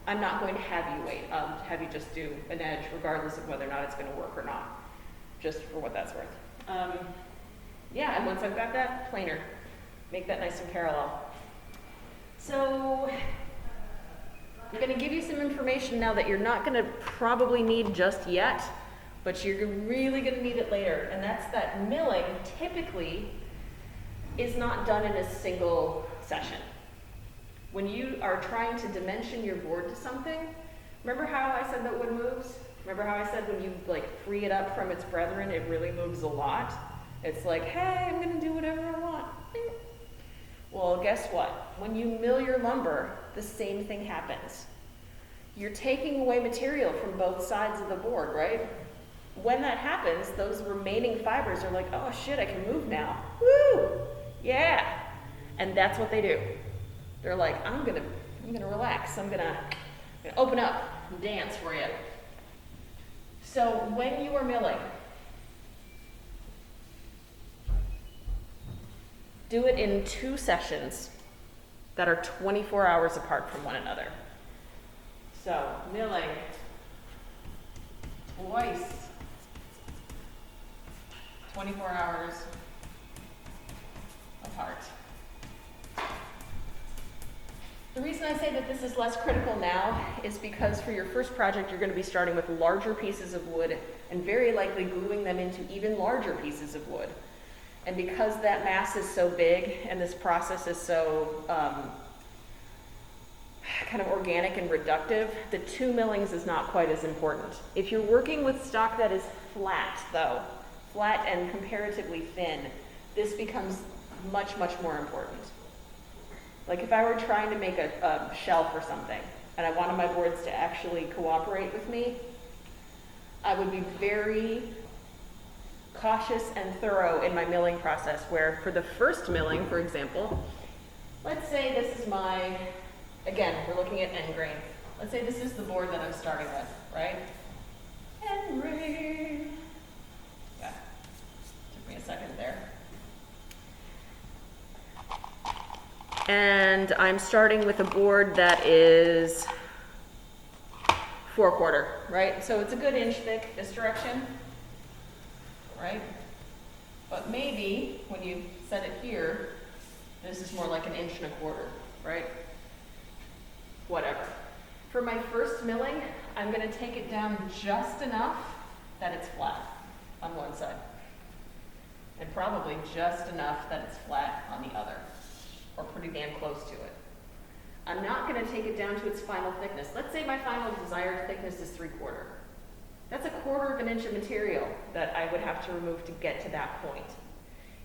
I'm not going to have you wait. I'll have you just do an edge regardless of whether or not it's going to work or not, just for what that's worth. Yeah, and once I've got that, planer. Make that nice and parallel. So I'm going to give you some information now that you're not going to probably need just yet, but you're really going to need it later. And that's that milling typically is not done in a single session. When you are trying to dimension your board to something, remember how I said that wood moves? Remember how I said when you free it up from its brethren, it really moves a lot? It's like, hey, I'm gonna do whatever I want. Well, guess what? When you mill your lumber, the same thing happens. You're taking away material from both sides of the board, right? When that happens, those remaining fibers are like, oh shit, I can move now. Woo! Yeah! And that's what they do. They're like, I'm gonna relax. I'm gonna open up and dance for you. So when you are milling, do it in 2 sessions that are 24 hours apart from one another. So milling twice, 24 hours apart. The reason I say that this is less critical now is because for your first project, you're going to be starting with larger pieces of wood and very likely gluing them into even larger pieces of wood. And because that mass is so big and this process is so kind of organic and reductive, the 2 millings is not quite as important. If you're working with stock that is flat though, flat and comparatively thin, this becomes much, much more important. Like if I were trying to make a shelf or something, and I wanted my boards to actually cooperate with me, I would be very cautious and thorough in my milling process, where for the first milling, for example, let's say this is my, again, we're looking at end grain. Let's say this is the board that I'm starting with, right? Henry. Yeah, took me a second there. And I'm starting with a board that is 4/4, right? So it's a good inch thick this direction, right? But maybe when you set it here, this is more like 1 1/4 inches, right? Whatever. For my first milling, I'm going to take it down just enough that it's flat on one side. And probably just enough that it's flat on the other, or pretty damn close to it. I'm not going to take it down to its final thickness. Let's say my final desired thickness is 3/4. That's 1/4 inch of material that I would have to remove to get to that point.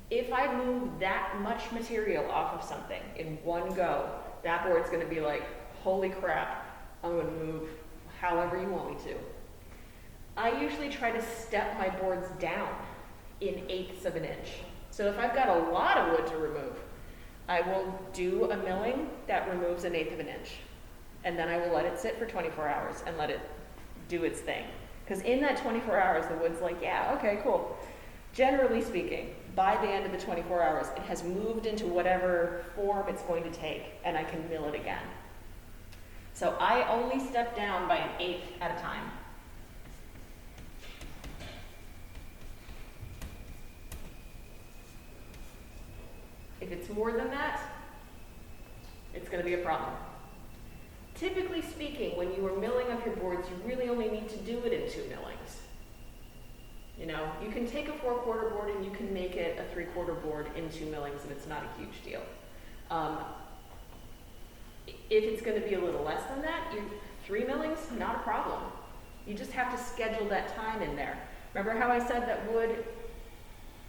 If I move that much material off of something in one go, that board's going to be like, holy crap, I'm going to move however you want me to. I usually try to step my boards down in 1/8 of an inch. So if I've got a lot of wood to remove, I will do a milling that removes 1/8 of an inch. And then I will let it sit for 24 hours and let it do its thing. Because in that 24 hours, the wood's like, yeah, okay, cool. Generally speaking, by the end of the 24 hours, it has moved into whatever form it's going to take, and I can mill it again. So I only step down by 1/8 at a time. If it's more than that, it's going to be a problem. Typically speaking, when you are milling up your boards, you really only need to do it in 2 millings. You know, you can take a 4/4 board and you can make it a 3/4 board in 2 millings, and it's not a huge deal. If it's going to be a little less than that, 3 millings, not a problem. You just have to schedule that time in there. Remember how I said that wood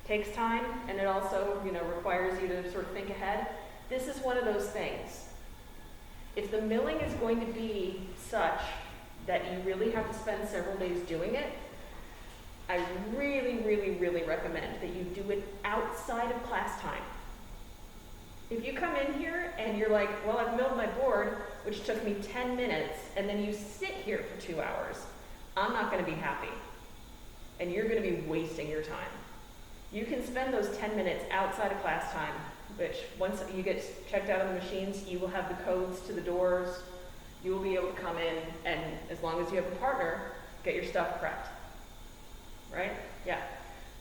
takes time, and it also, you know, requires you to sort of think ahead? This is one of those things. If the milling is going to be such that you really have to spend several days doing it, I really, really, really recommend that you do it outside of class time. If you come in here and you're like, well, I've milled my board, which took me 10 minutes, and then you sit here for 2 hours, I'm not going to be happy. And you're going to be wasting your time. You can spend those 10 minutes outside of class time, which once you get checked out on the machines, you will have the codes to the doors. You will be able to come in, and as long as you have a partner, get your stuff prepped. Right? Yeah.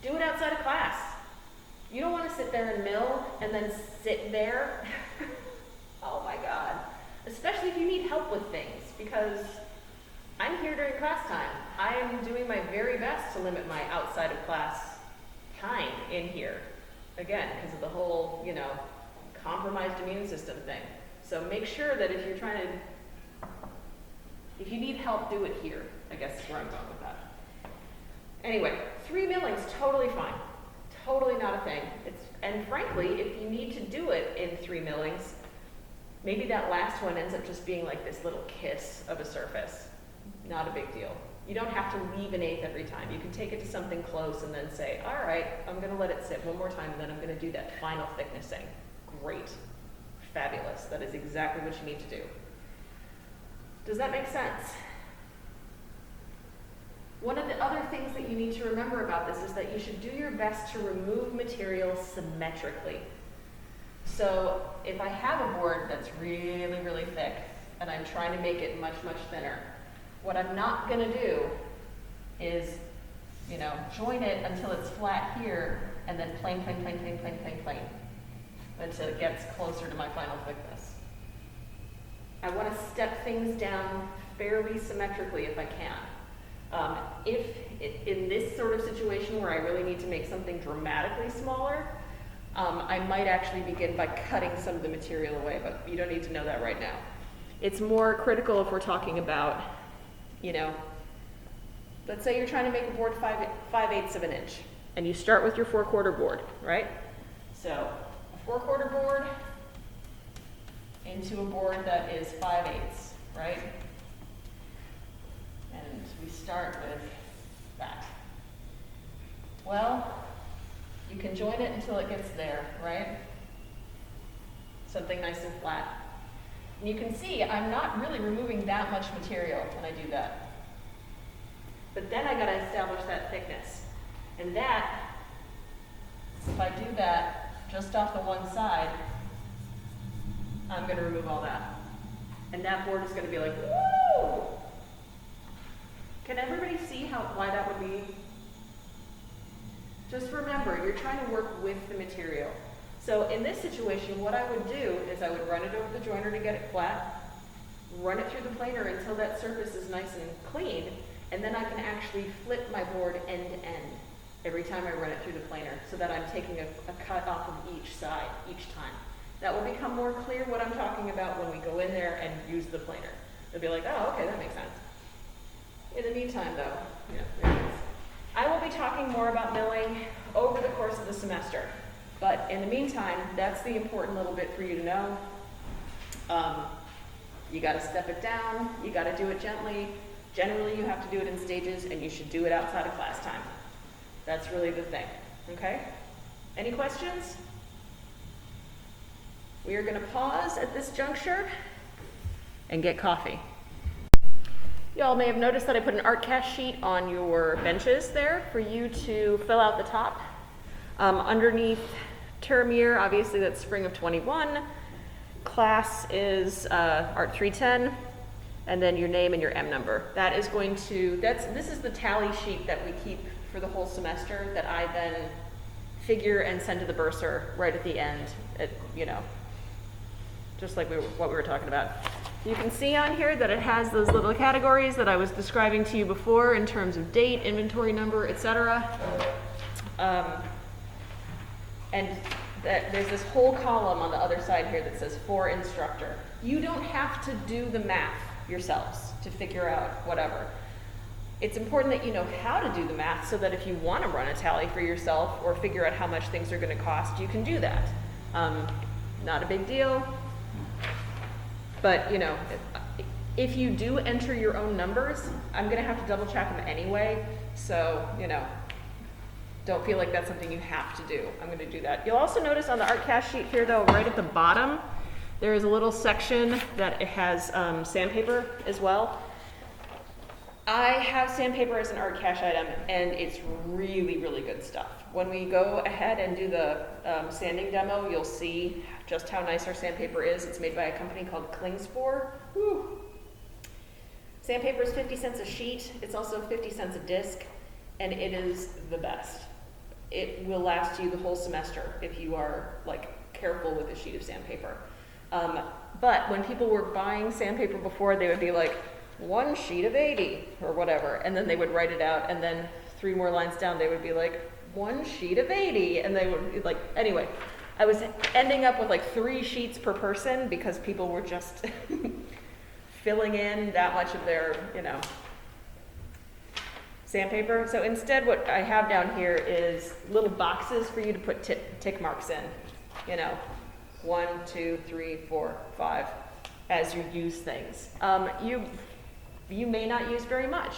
Do it outside of class. You don't want to sit there and mill and then sit there. Oh my God. Especially if you need help with things, because I'm here during class time. I am doing my very best to limit my outside of class time in here. Again, because of the whole, you know, compromised immune system thing. So make sure that if you're trying to, if you need help, do it here, I guess is where I'm going with that. Anyway, 3 millings, totally fine. Totally not a thing. And frankly, if you need to do it in 3 millings, maybe that last one ends up just being like this little kiss of a surface. Not a big deal. You don't have to leave 1/8 every time. You can take it to something close and then say, all right, I'm going to let it sit one more time, and then I'm going to do that final thicknessing. Great. Fabulous. That is exactly what you need to do. Does that make sense? One of the other things that you need to remember about this is that you should do your best to remove material symmetrically. So if I have a board that's really, really thick, and I'm trying to make it much, much thinner, what I'm not going to do is, you know, join it until it's flat here, and then plane, plane, plane, plane, plane, plane, plane, until it gets closer to my final thickness. I want to step things down fairly symmetrically if I can. If in this sort of situation where I really need to make something dramatically smaller, I might actually begin by cutting some of the material away, but you don't need to know that right now. It's more critical if we're talking about, you know, let's say you're trying to make a board 5/8 of an inch, and you start with your 4/4 board, right? So a 4/4 board into a board that is 5/8, right? And we start with that. Well, you can join it until it gets there, right? Something nice and flat. And you can see I'm not really removing that much material when I do that. But then I gotta establish that thickness. And that, if I do that just off the one side, I'm gonna remove all that. And that board is gonna be like, woo! Can everybody see why that would be? Just remember, you're trying to work with the material. So in this situation, what I would do is I would run it over the joiner to get it flat, run it through the planer until that surface is nice and clean, and then I can actually flip my board end to end every time I run it through the planer so that I'm taking a cut off of each side each time. That will become more clear what I'm talking about when we go in there and use the planer. They'll be like, oh, okay, that makes sense. In the meantime, though, yeah, there it is. I will be talking more about milling over the course of the semester. But in the meantime, that's the important little bit for you to know. You gotta step it down, you gotta do it gently. Generally, you have to do it in stages, and you should do it outside of class time. That's really the thing, okay? Any questions? We are gonna pause at this juncture and get coffee. Y'all may have noticed that I put an art cast sheet on your benches there for you to fill out the top. Underneath term year, obviously that's spring of 21. Class is Art 310, and then your name and your M number. That is going to, this is the tally sheet that we keep for the whole semester that I then figure and send to the bursar right at the end, just like what we were talking about. You can see on here that it has those little categories that I was describing to you before in terms of date, inventory number, etc. And there's this whole column on the other side here that says for instructor. You don't have to do the math yourselves to figure out whatever. It's important that you know how to do the math so that if you want to run a tally for yourself or figure out how much things are going to cost, you can do that. Not a big deal. But, if you do enter your own numbers, I'm going to have to double check them anyway. So, don't feel like that's something you have to do. I'm going to do that. You'll also notice on the art cast sheet here, though, right at the bottom, there is a little section that it has sandpaper as well. I have sandpaper as an art cache item, and it's really, really good stuff. When we go ahead and do the sanding demo, you'll see just how nice our sandpaper is. It's made by a company called Klingspor. Woo. Sandpaper is 50 cents a sheet. It's also 50 cents a disc, and it is the best. It will last you the whole semester if you are careful with a sheet of sandpaper. But when people were buying sandpaper before, they would be like, 1 sheet of 80 or whatever, and then they would write it out, and then 3 more lines down they would be like 1 sheet of 80, and they would be anyway, I was ending up with 3 sheets per person because people were just filling in that much of their sandpaper. So instead what I have down here is little boxes for you to put tick marks in, 1, 2, 3, 4, 5 as you use things. You may not use very much.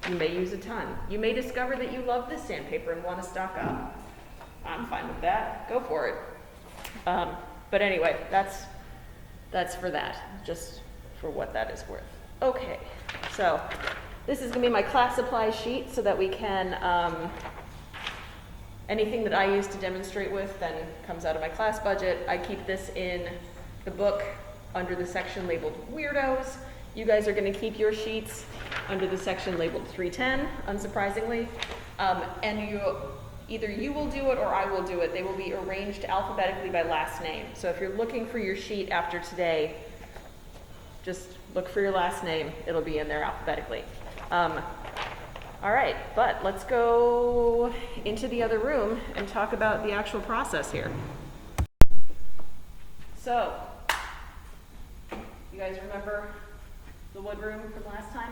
You may use a ton. You may discover that you love this sandpaper and want to stock up. I'm fine with that. Go for it. But anyway, that's for that, just for what that is worth. Okay, so this is going to be my class supply sheet so that we can, anything that I use to demonstrate with then comes out of my class budget. I keep this in the book under the section labeled Weirdos. You guys are going to keep your sheets under the section labeled 310, unsurprisingly. And either you will do it or I will do it. They will be arranged alphabetically by last name. So if you're looking for your sheet after today, just look for your last name. It'll be in there alphabetically. All right, but let's go into the other room and talk about the actual process here. So, you guys remember the wood room from last time?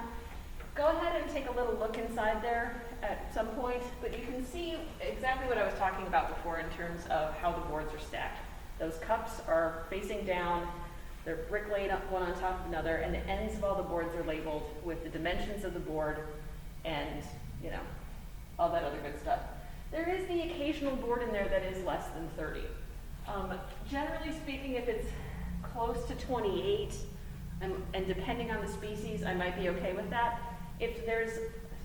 go ahead and take a little look inside there at some point, but you can see exactly what I was talking about before in terms of how the boards are stacked. Those cups are facing down, they're brick laid up one on top of another, and the ends of all the boards are labeled with the dimensions of the board and, you know, all that other good stuff. There is the occasional board in there that is less than 30. Generally speaking, if it's close to 28, and depending on the species, I might be okay with that. If there's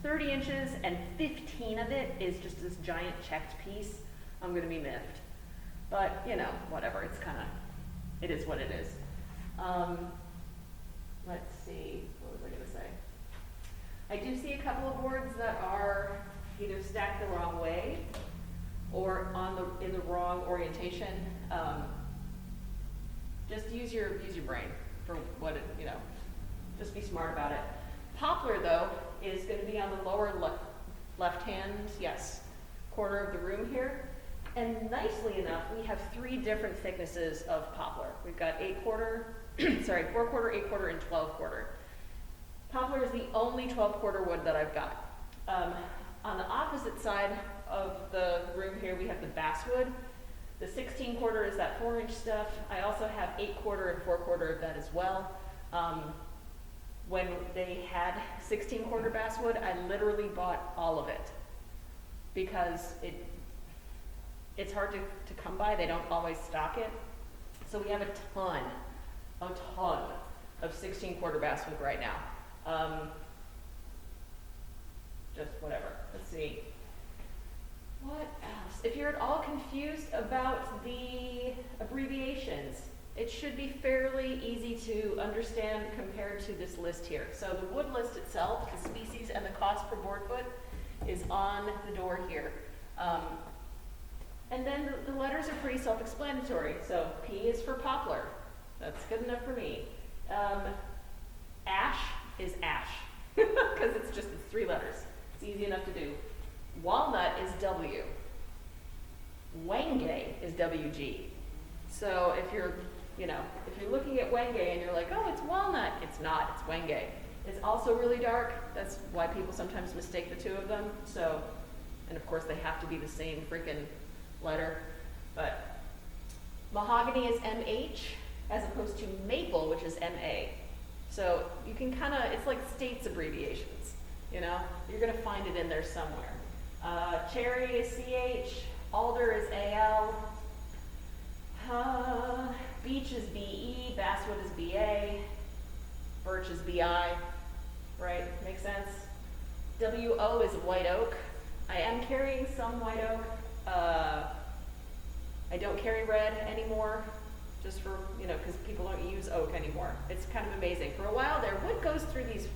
30 inches and 15 of it is just this giant checked piece, I'm gonna be miffed. But, you know, whatever, it is what it is. Let's see, what was I gonna say? I do see a couple of boards that are either stacked the wrong way or in the wrong orientation. Just use your brain for what it, you know, just be smart about it. Poplar, though, is going to be on the lower left-hand, yes, corner of the room here. And nicely enough, we have 3 different thicknesses of poplar. We've got 4-quarter, 8-quarter, and 12-quarter. Poplar is the only 12-quarter wood that I've got. On the opposite side of the room here, we have the basswood. The 16-quarter is that 4-inch stuff. I also have 8-quarter and 4-quarter of that as well. When they had 16-quarter basswood, I literally bought all of it because it's hard to come by. They don't always stock it. So we have a ton of 16-quarter basswood right now. Just whatever. Let's see. What else? If you're at all confused about the abbreviations, it should be fairly easy to understand compared to this list here. So the wood list itself, the species and the cost per board foot is on the door here. And then the letters are pretty self-explanatory. So P is for poplar. That's good enough for me. Ash is ash because it's 3 letters. It's easy enough to do. Walnut is W. Wenge is WG. So if you're looking at Wenge and you're like, oh, it's walnut, it's not, it's Wenge. It's also really dark. That's why people sometimes mistake the 2 of them. So, and of course they have to be the same freaking letter. But mahogany is MH as opposed to maple, which is MA. So you can it's like states abbreviations, you know? You're gonna find it in there somewhere. Cherry is CH, alder is AL, beech is BE, basswood is BA, birch is BI, right? Makes sense? WO is white oak. I am carrying some white oak. I don't carry red anymore, just for, because people don't use oak anymore. It's kind of amazing. For a while there, wood goes through these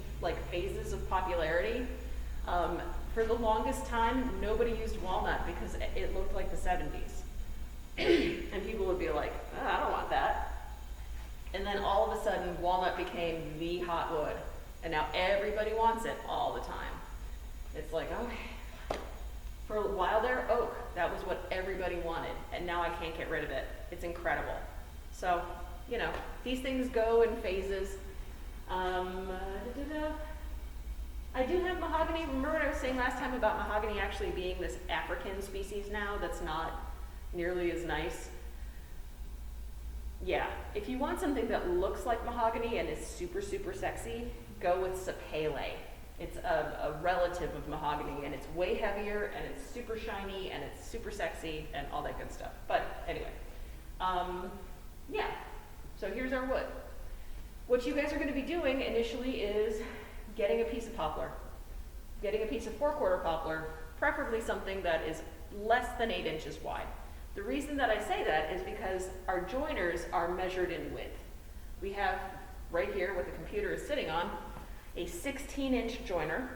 phases of popularity. For the longest time, nobody used walnut because it looked like the 70s. And people would be like, oh, I don't want that. And then all of a sudden, walnut became the hot wood. And now everybody wants it all the time. It's like, okay. For a while there, oak, that was what everybody wanted. And now I can't get rid of it. It's incredible. So, these things go in phases. I do have mahogany. Remember what I was saying last time about mahogany actually being this African species now that's not nearly as nice? Yeah, if you want something that looks like mahogany and is super, super sexy, go with sapele. It's a relative of mahogany, and it's way heavier, and it's super shiny, and it's super sexy, and all that good stuff. But anyway, yeah, so here's our wood. What you guys are going to be doing initially is getting a piece of poplar, getting a piece of 4-quarter poplar, preferably something that is less than 8 inches wide. The reason that I say that is because our joiners are measured in width. We have right here, what the computer is sitting on, a 16-inch joiner,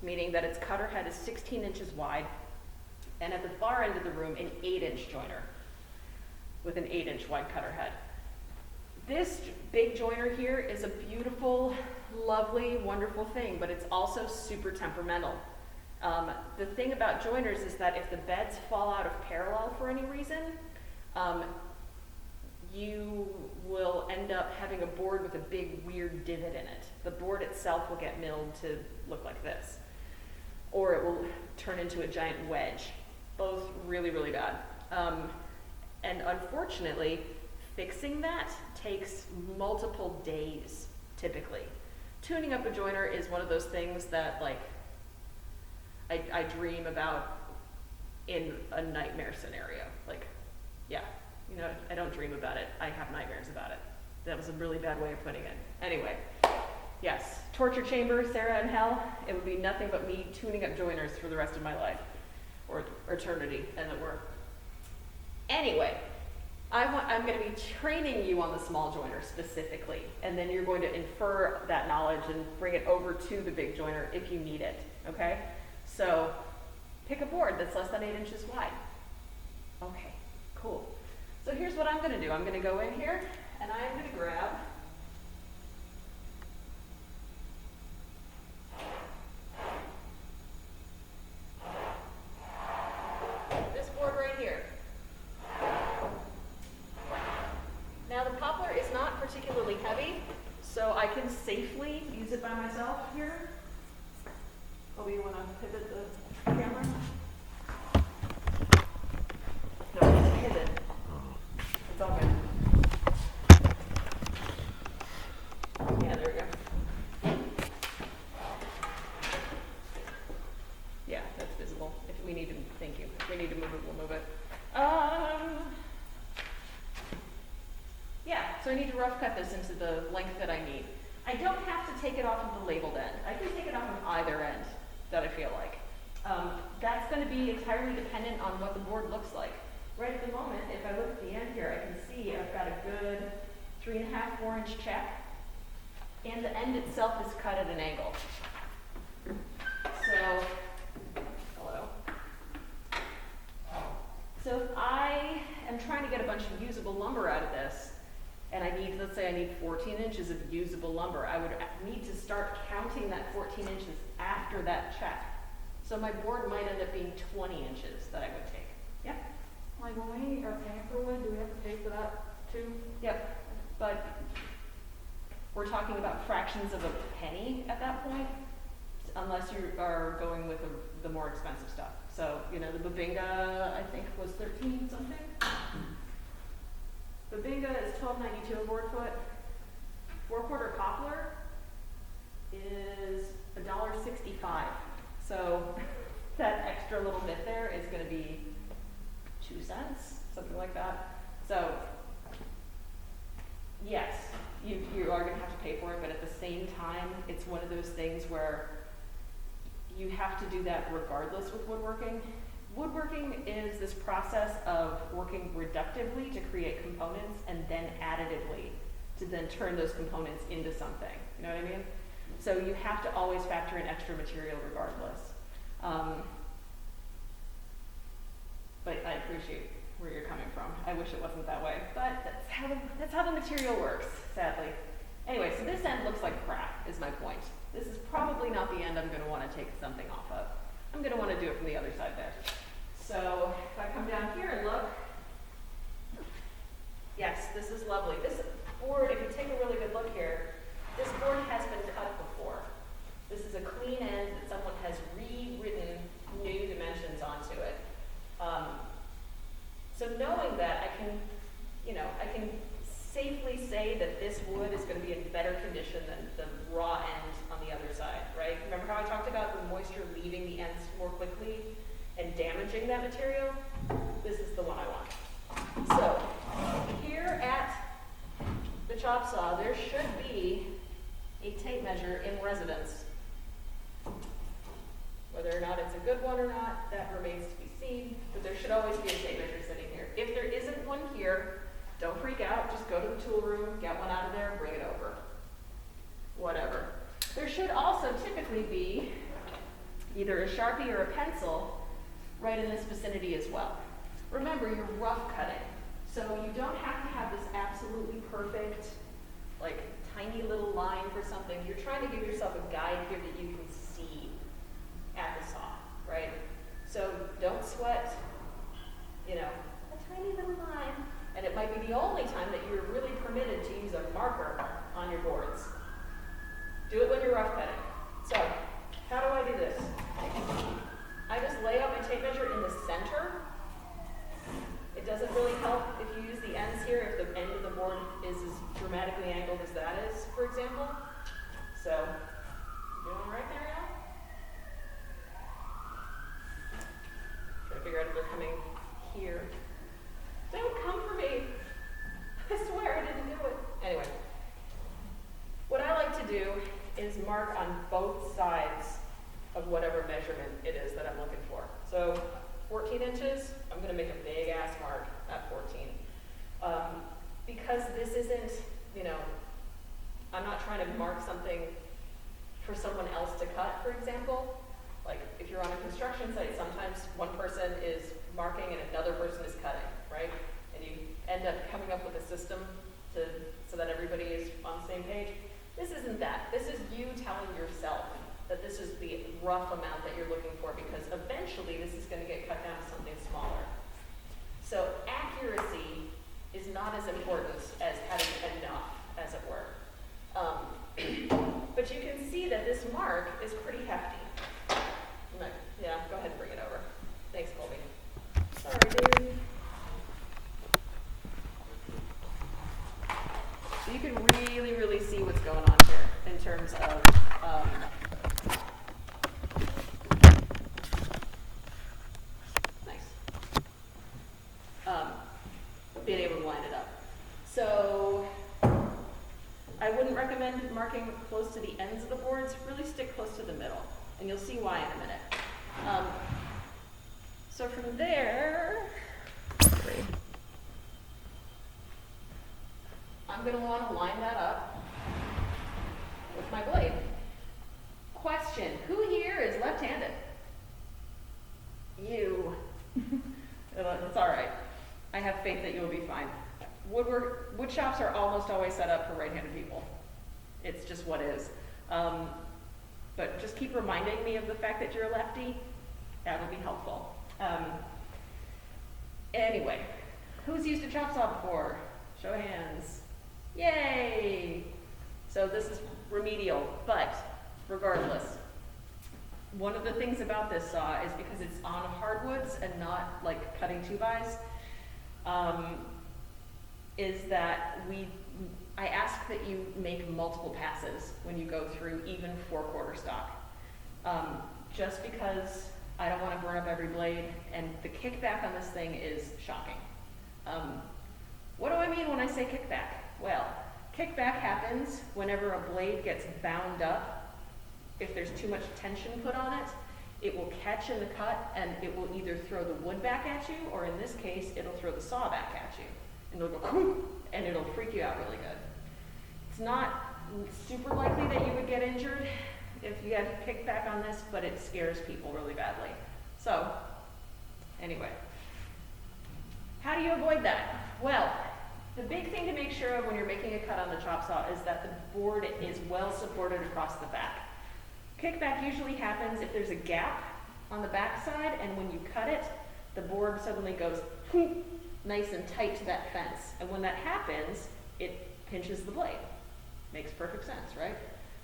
meaning that its cutter head is 16 inches wide, and at the far end of the room, an 8-inch joiner with an 8-inch wide cutter head. This big joiner here is a beautiful, lovely, wonderful thing, but it's also super temperamental. The thing about joiners is that if the beds fall out of parallel for any reason, you will end up having a board with a big weird divot in it. The board itself will get milled to look like this, or it will turn into a giant wedge. Both really, really bad. And unfortunately, fixing that takes multiple days, typically. Tuning up a joiner is one of those things that, like, I dream about in a nightmare scenario. Like, yeah, you know, I don't dream about it. I have nightmares about it. That was a really bad way of putting it. Anyway, yes, torture chamber, Sarah in hell, it would be nothing but me tuning up joiners for the rest of my life, or eternity, as it were. Anyway, I'm going to be training you on the small joiner specifically, and then you're going to infer that knowledge and bring it over to the big joiner if you need it, okay? So pick a board that's less than 8 inches wide. Okay, cool. So here's what I'm going to do. I'm going to go in here, and I'm going to grab this board right here. Now the poplar is not particularly heavy, so I can safely use it by myself here. Oh, you want to pivot the camera? No, it's pivot. It's all good. Yeah, there we go. Yeah, that's visible. If we need to, thank you. If we need to move it, we'll move it. Yeah, so I need to rough cut this into the length that I need. I don't have to take it off of the labeled end. I can take it off of either end that I feel like. That's going to be entirely dependent on what the board looks like. Right at the moment, if I look at the end here, I can see I've got a good 3.5, 4 inch check, and the end itself is cut at an angle. So, hello. So if I am trying to get a bunch of usable lumber out of this, and I need, let's say I need 14 inches of usable lumber, I would need to start counting that 14 inches after that check. So my board might end up being 20 inches that I would take. Yep. Like when we are paying for wood, do we have to pay for that too? Yep. But we're talking about fractions of a penny at that point, unless you are going with the more expensive stuff. So, you know, the Babinga, I think, was 13 something. Babinga is $12.92 a board foot. 4/4 poplar is $1.65. So that extra little bit there is going to be 2 cents, something like that. So yes, you are going to have to pay for it, but at the same time, it's one of those things where you have to do that regardless with woodworking. Woodworking is this process of working reductively to create components and then additively to then turn those components into something. You know what I mean? So you have to always factor in extra material regardless. But I appreciate where you're coming from. I wish it wasn't that way, but that's how the material works, sadly. Anyway, so this end looks like crap, is my point. This is probably not the end I'm going to want to take something off of. I'm going to want to do it from the other side there. So if I come down here and look, yes, this is lovely. This board, if you take a really good look here, this board has been cut before. This is a clean end that someone has rewritten new dimensions onto it. So knowing that, I can safely say that this wood is going to be in better condition than the raw end on the other side, right? Remember how I talked about the moisture leaving the ends more quickly and damaging that material? This is the one I want. So here at the chop saw, there should be a tape measure in residence. Whether or not it's a good one or not, that remains to be seen, but there should always be a tape measure sitting here. If there isn't one here, don't freak out, just go to the tool room, get one out of there, bring it over. Whatever. There should also typically be either a Sharpie or a pencil right in this vicinity as well. Remember, you're rough cutting, so you don't have to have this absolutely perfect, like, tiny little line for something. You're trying to give yourself a guide here that you can see at the saw, right? So don't sweat, a tiny little line, and it might might be the only time that you're really permitted to use a marker on your boards. Do it when you're rough cutting. So, how do I do this? I just lay out my tape measure in the center. It doesn't really help if you use the ends here, if the end of the board is as dramatically angled as that is, for example. So, doing right there now? Try to figure out if they're coming here. Don't come for me. I swear I didn't do it. Anyway, what I like to do is mark on both sides of whatever measurement it is that I'm looking for. So 14 inches, I'm going to make a big ass mark at 14. Because this isn't, you know, I'm not trying to mark something for someone else to cut, for example. Like if you're on a construction site, sometimes one person is marking and another person is cutting, right? And you end up coming up with a system so that everybody is on the same page. This isn't that. This is you telling yourself that this is the rough amount that you're looking for, because eventually this is going to get cut down to something smaller. So accuracy is not as important as having enough, as it were. But you can see that this mark is pretty hefty. Yeah, go ahead and bring it over. Thanks, Colby. Sorry, dude. So you can really, really see what's going on here in terms of being able to line it up. So I wouldn't recommend marking close to the ends of the boards. Really stick close to the middle, and you'll see why in a minute. So from there, I'm going to want to line that up with my blade. Question, who here is left-handed? You. It's all right. I have faith that you'll be fine. Wood shops are almost always set up for right-handed people. It's just what is. But just keep reminding me of the fact that you're a lefty. That would be helpful. Anyway, who's used a chop saw before? Show of hands. Yay! So this is remedial, but regardless, one of the things about this saw is because it's on hardwoods and not like cutting 2x, is that I ask that you make multiple passes when you go through even 4/4 stock. Just because I don't want to burn up every blade, and the kickback on this thing is shocking. What do I mean when I say kickback? Well, kickback happens whenever a blade gets bound up. If there's too much tension put on it, it will catch in the cut and it will either throw the wood back at you, or in this case, it'll throw the saw back at you. And it'll go, whoo, and it'll freak you out really good. It's not super likely that you would get injured if you had kickback on this, but it scares people really badly. So, anyway, how do you avoid that? Well, the big thing to make sure of when you're making a cut on the chop saw is that the board is well supported across the back. Kickback usually happens if there's a gap on the back side, and when you cut it, the board suddenly goes nice and tight to that fence. And when that happens, it pinches the blade. Makes perfect sense, right?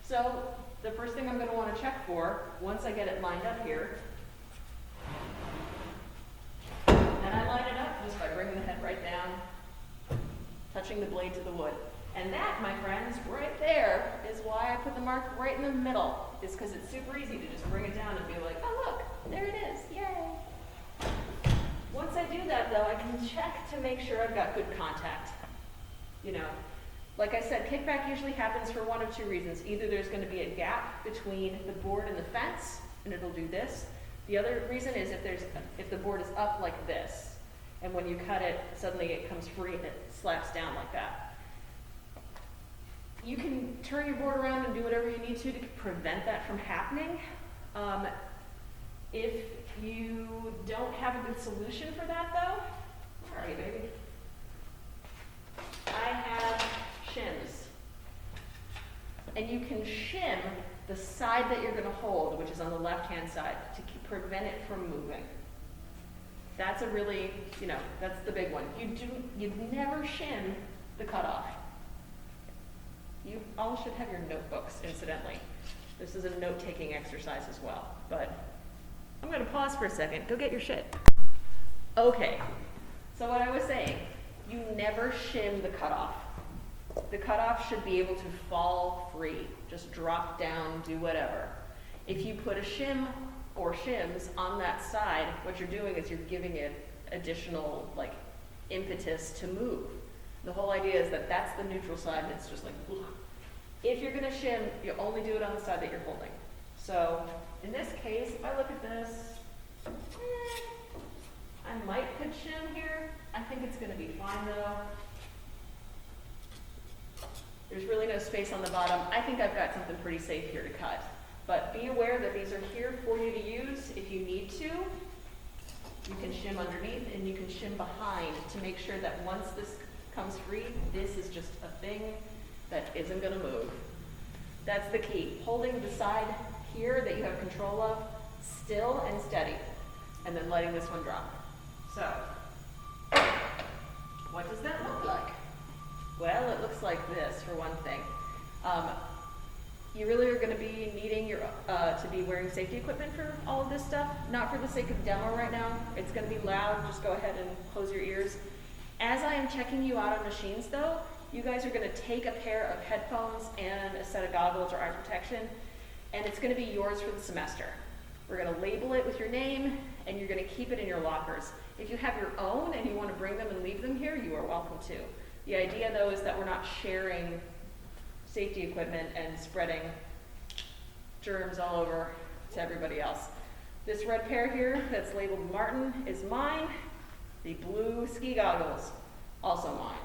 So the first thing I'm going to want to check for, once I get it lined up here, and I line it up just by bringing the head right down, touching the blade to the wood. And that, my friends, right there is why I put the mark right in the middle. Is because it's super easy to just bring it down and be like, oh look, there it is, yay. Once I do that though, I can check to make sure I've got good contact. You know, like I said, kickback usually happens for one of two reasons. Either there's going to be a gap between the board and the fence, and it'll do this. The other reason is if the board is up like this, and when you cut it, suddenly it comes free and it slaps down like that. You can turn your board around and do whatever you need to prevent that from happening. If you don't have a good solution for that though, where are you, baby? I have shims. And you can shim the side that you're going to hold, which is on the left-hand side, to prevent it from moving. That's a really, that's the big one. You never shim the cutoff. You all should have your notebooks, incidentally. This is a note-taking exercise as well, but I'm gonna pause for a second, go get your shit. Okay, so what I was saying, you never shim the cutoff. The cutoff should be able to fall free, just drop down, do whatever. If you put a shim or shims on that side, what you're doing is you're giving it additional like impetus to move. The whole idea is that that's the neutral side and it's just like, ugh. If you're gonna shim, you only do it on the side that you're holding. So in this case, if I look at this, I might put shim here. I think it's gonna be fine though. There's really no space on the bottom. I think I've got something pretty safe here to cut. But be aware that these are here for you to use if you need to. You can shim underneath and you can shim behind to make sure that once this comes free, this is just a thing that isn't gonna move. That's the key. Holding the side here that you have control of still and steady, and then letting this one drop. So, what does that look like? Well, it looks like this for one thing. You really are going to be needing to be wearing safety equipment for all of this stuff. Not for the sake of demo right now. It's going to be loud. Just go ahead and close your ears. As I am checking you out on machines though, you guys are going to take a pair of headphones and a set of goggles or eye protection, and it's going to be yours for the semester. We're going to label it with your name, and you're going to keep it in your lockers. If you have your own and you want to bring them and leave them here, you are welcome to. The idea though is that we're not sharing safety equipment and spreading germs all over to everybody else. This red pair here that's labeled Martin is mine. The blue ski goggles, also mine.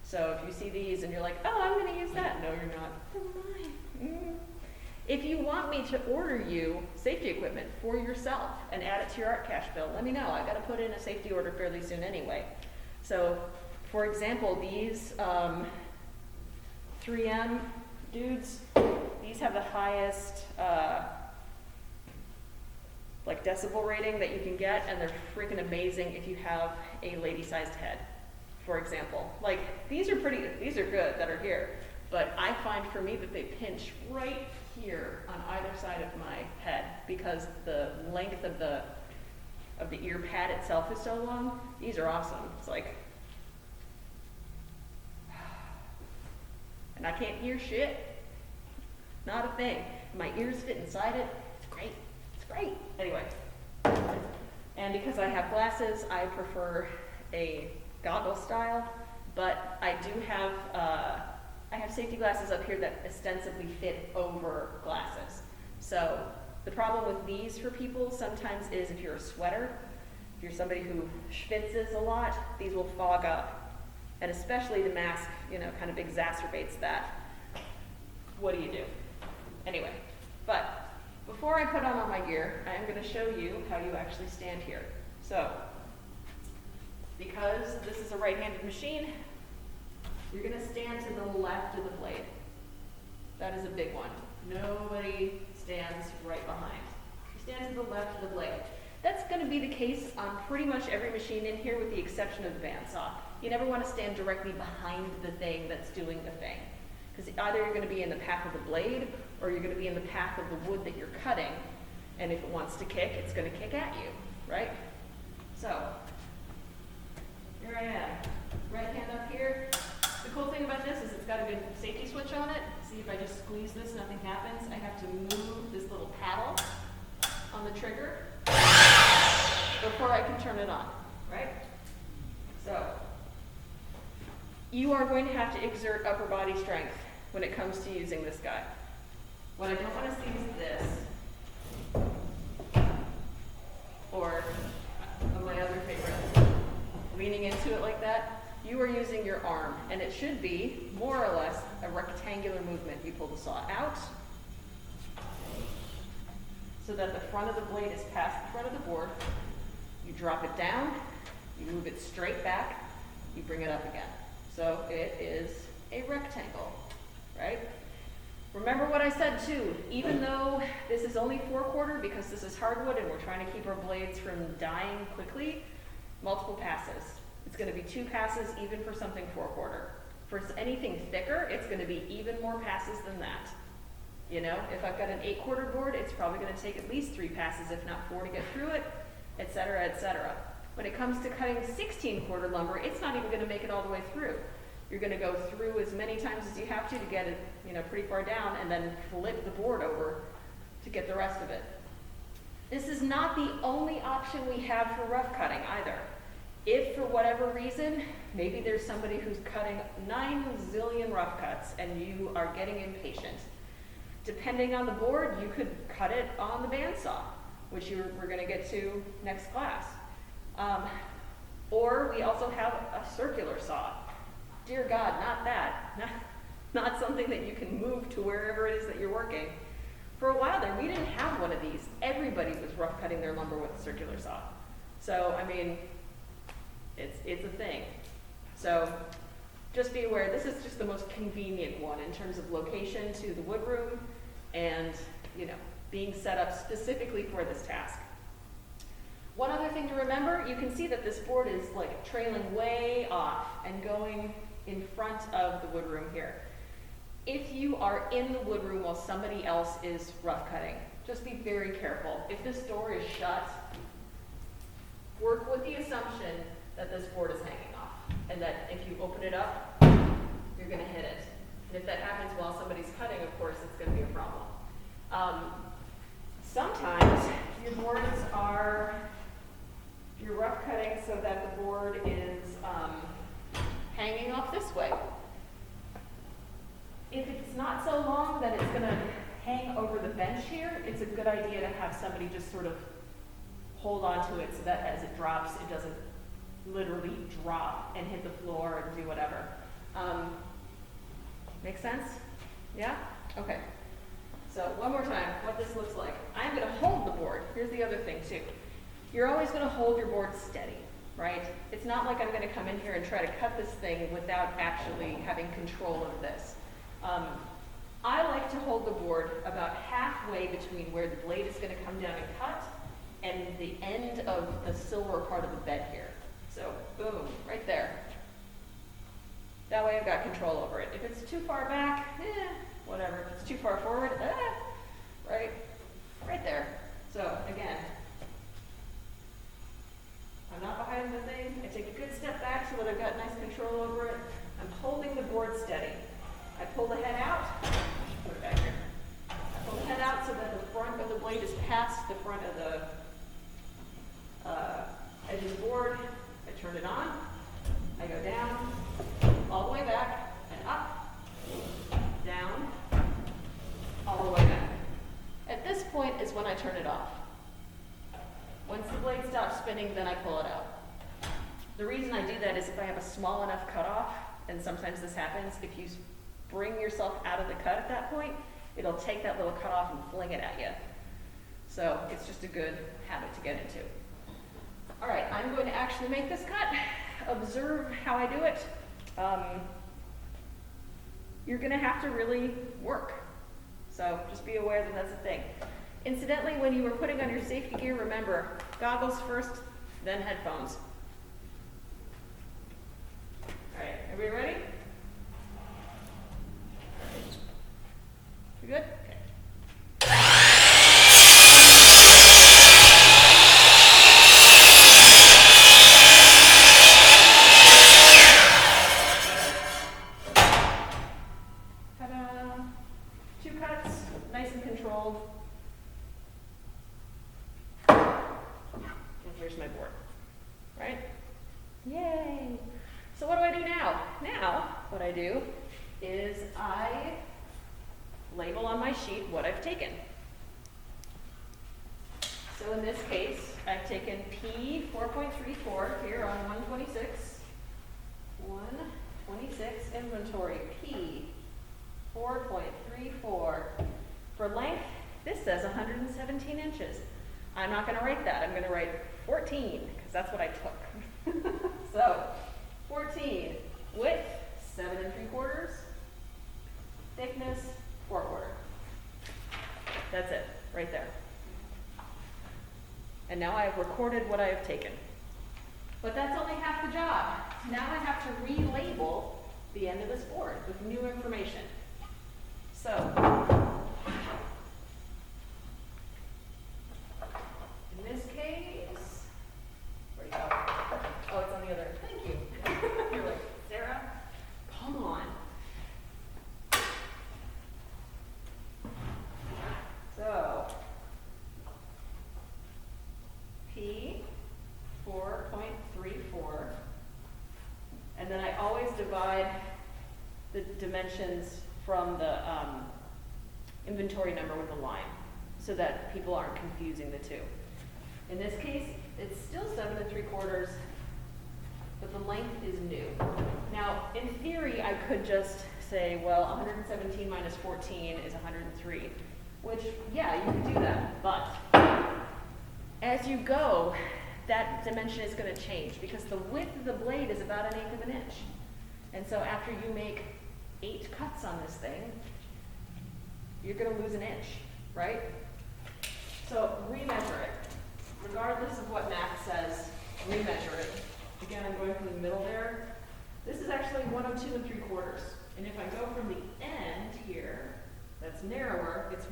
So if you see these and you're like, oh, I'm gonna use that. No, you're not. They're mine. If you want me to order you safety equipment for yourself and add it to your art cash bill, let me know. I've got to put in a safety order fairly soon anyway. So for example, these 3M dudes, these have the highest like decibel rating that you can get, and they're freaking amazing if you have a lady-sized head, for example. Like, these are good that are here, but I find for me that they pinch right here on either side of my head because the length of the ear pad itself is so long. These are awesome. It's like, and I can't hear shit. Not a thing. My ears fit inside it. It's great. It's great. Anyway. And because I have glasses, I prefer a goggle style, but I do have, I have safety glasses up here that ostensibly fit over glasses. So the problem with these for people sometimes is if you're a sweater, if you're somebody who schwitzes a lot, these will fog up. And especially the mask, kind of exacerbates that. What do you do? Anyway, but before I put on all my gear, I am going to show you how you actually stand here. So, because this is a right-handed machine, you're going to stand to the left of the blade. That is a big one. Nobody stands right behind. You stand to the left of the blade. That's going to be the case on pretty much every machine in here with the exception of the bandsaw. You never want to stand directly behind the thing that's doing the thing. Because either you're going to be in the path of the blade or you're going to be in the path of the wood that you're cutting. And if it wants to kick, it's going to kick at you, right? So, here I am. Right hand up here. The cool thing about this is it's got a good safety switch on it. See, if I just squeeze this, nothing happens. I have to move this little paddle on the trigger before I can turn it on, right? So, you are going to have to exert upper body strength when it comes to using this guy. What I don't want to see is this, or my other favorite, leaning into it like that. You are using your arm, and it should be, more or less, a rectangular movement. You pull the saw out, so that the front of the blade is past the front of the board. You drop it down, you move it straight back, you bring it up again. So it is a rectangle, right? Remember what I said too, even though this is only 4/4 because this is hardwood and we're trying to keep our blades from dying quickly, multiple passes. It's gonna be 2 passes even for something 4/4. For anything thicker, it's gonna be even more passes than that. You know, if I've got an 8/4 board, it's probably gonna take at least 3 passes, if not 4, to get through it, et cetera, et cetera. When it comes to cutting 16/4 lumber, it's not even gonna make it all the way through. You're gonna go through as many times as you have to get it, you know, pretty far down, and then flip the board over to get the rest of it. This is not the only option we have for rough cutting either. If for whatever reason, maybe there's somebody who's cutting 9 zillion rough cuts and you are getting impatient, depending on the board, you could cut it on the bandsaw, which we're gonna get to next class. Or we also have a circular saw. Dear God, not that. Not something that you can move to wherever it is that you're working. For a while there, we didn't have one of these. Everybody was rough cutting their lumber with a circular saw. So, I mean, it's a thing. So, just be aware, this is just the most convenient one in terms of location to the wood room and, you know, being set up specifically for this task. One other thing to remember, you can see that this board is like trailing way off and going in front of the wood room here. If you are in the wood room while somebody else is rough cutting, just be very careful. If this door is shut, work with the assumption that this board is hanging off and that if you open it up, you're gonna hit it. And if that happens while somebody's cutting, of course, it's gonna be a problem. Sometimes your boards are, you're rough cutting so that the board is hanging off this way. If it's not so long that it's gonna hang over the bench here, it's a good idea to have somebody just sort of hold on to it so that as it drops, it doesn't literally drop and hit the floor and do whatever. Make sense? Yeah? Okay. So one more time, what this looks like. I'm gonna hold the board. Here's the other thing too. You're always gonna hold your board steady, right? It's not like I'm gonna come in here and try to cut this thing without actually having control of this. I like to hold the board about halfway between where the blade is gonna come down and cut and the end of the silver part of the bed here. So boom, right there. That way I've got control over it. If it's too far back, whatever. If it's too far forward, right there. So again, I'm not behind the thing. I take a good step back so that I've got nice control over it. I'm holding the board steady. I pull the head out, put it back here. I pull the head out so that the front of the blade is past the front of the edge of the board. I turn it on. I go down, all the way back, and up, down, all the way back. At this point is when I turn it off. Once the blade stops spinning, then I pull it out. The reason I do that is if I have a small enough cutoff, and sometimes this happens, if you bring yourself out of the cut at that point, it'll take that little cutoff and fling it at you. So it's just a good habit to get into. All right, I'm going to actually make this cut. Observe how I do it. You're gonna have to really work. So just be aware that that's a thing. Incidentally, when you were putting on your safety gear, remember, goggles first, then headphones. All right, everybody ready? You good? Okay. Ta-da! 2 cuts, nice and controlled. And here's my board, right? Yay! So what do I do now? Now, what I do is I label on my sheet what I've taken. So in this case, I've taken P 4.34 here on 126. 126 inventory, P 4.34. For length, this says 117 inches. I'm not going to write that. I'm going to write 14 because that's what I took. So 14. Width, 7 3/4. Thickness, 4/4. That's it, right there. And now I have recorded what I have taken. But that's only half the job. Now I have to relabel the end of this board with new information. So, in this case, where'd it go? Oh, it's on the other, thank you. You're like, Sarah, come on. So, P 4.34, and then I always divide the dimensions from the inventory number with a line, so that people aren't confusing the two. In this case, it's still 7 3/4, but the length is new. Now, in theory, I could just say, well, 117 minus 14 is 103, which, yeah, you could do that, but as you go, that dimension is going to change because the width of the blade is about 1/8 of an inch. And so after you make 8 cuts on this thing, you're going to lose an inch, right? So remeasure it. Regardless of what math says, remeasure it. Again, I'm going from the middle there. This is actually 102 3/4. And if I go from the end here, that's narrower, it's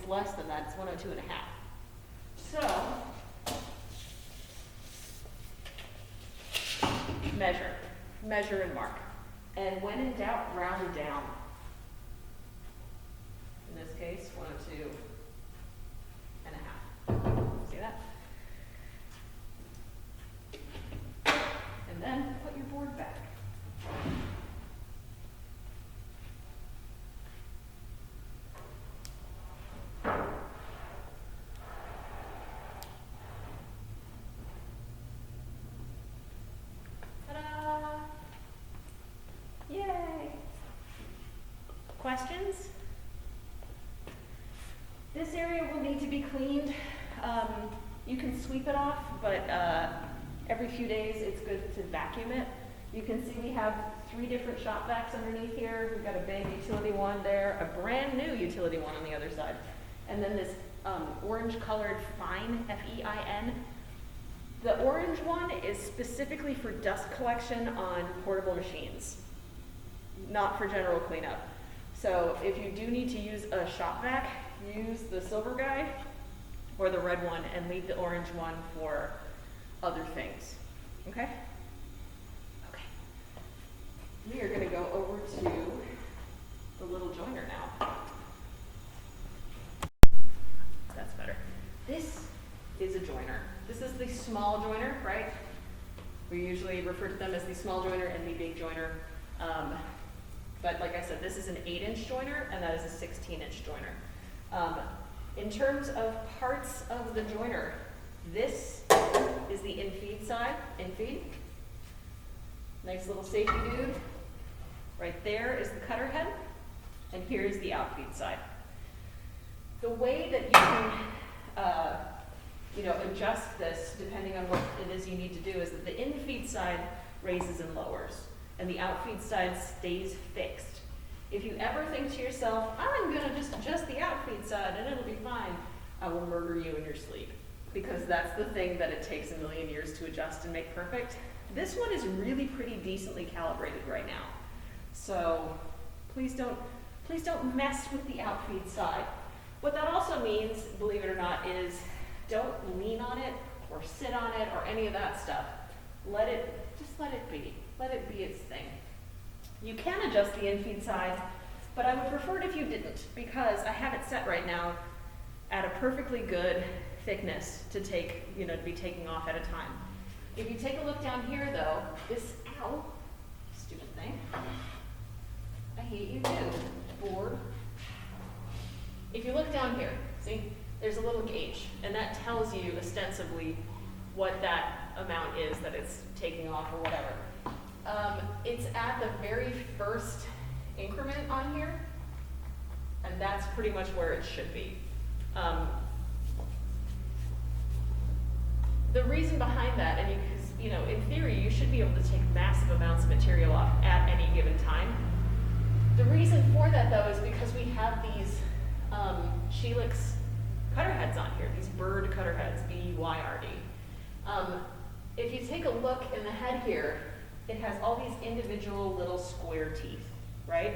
less than that, it's 102 1/2. So, measure and mark. And when in doubt, round down. In this case, 102 1/2. See that? And then put your board back. Ta-da! Yay! Questions? This area will need to be cleaned. You can sweep it off, but every few days it's good to vacuum it. You can see we have 3 different shop vacs underneath here. We've got a big utility one there, a brand new utility one on the other side. And then this orange colored Fein, F-E-I-N. The orange one is specifically for dust collection on portable machines, not for general cleanup. So if you do need to use a shop vac, use the silver guy or the red one and leave the orange one for other things. Okay? Okay. We are going to go over to the little joiner now. That's better. This is a joiner. This is the small joiner, right? We usually refer to them as the small joiner and the big joiner. But like I said, this is an 8-inch joiner and that is a 16-inch joiner. In terms of parts of the joiner, this is the in-feed side, in-feed. Nice little safety dude. Right there is the cutter head, and here is the out-feed side. The way that you can adjust this depending on what it is you need to do is that the in-feed side raises and lowers, and the out-feed side stays fixed. If you ever think to yourself, I'm gonna just adjust the out-feed side and it'll be fine, I will murder you in your sleep. Because that's the thing that it takes a million years to adjust and make perfect. This one is really pretty decently calibrated right now. So please don't mess with the out-feed side. What that also means, believe it or not, is don't lean on it or sit on it or any of that stuff. Just let it be. Let it be its thing. You can adjust the in-feed side, but I would prefer it if you didn't, because I have it set right now at a perfectly good thickness to be taking off at a time. If you take a look down here though, this, ow, stupid thing. I hate you too, board. If you look down here, see, there's a little gauge, and that tells you ostensibly what that amount is that it's taking off or whatever. It's at the very first increment on here, and that's pretty much where it should be. The reason behind that, and in theory, you should be able to take massive amounts of material off at any given time. The reason for that, though, is because we have these Shelix cutter heads on here, these bird cutter heads, B-U-Y-R-D. if you take a look in the head here, it has all these individual little square teeth, right?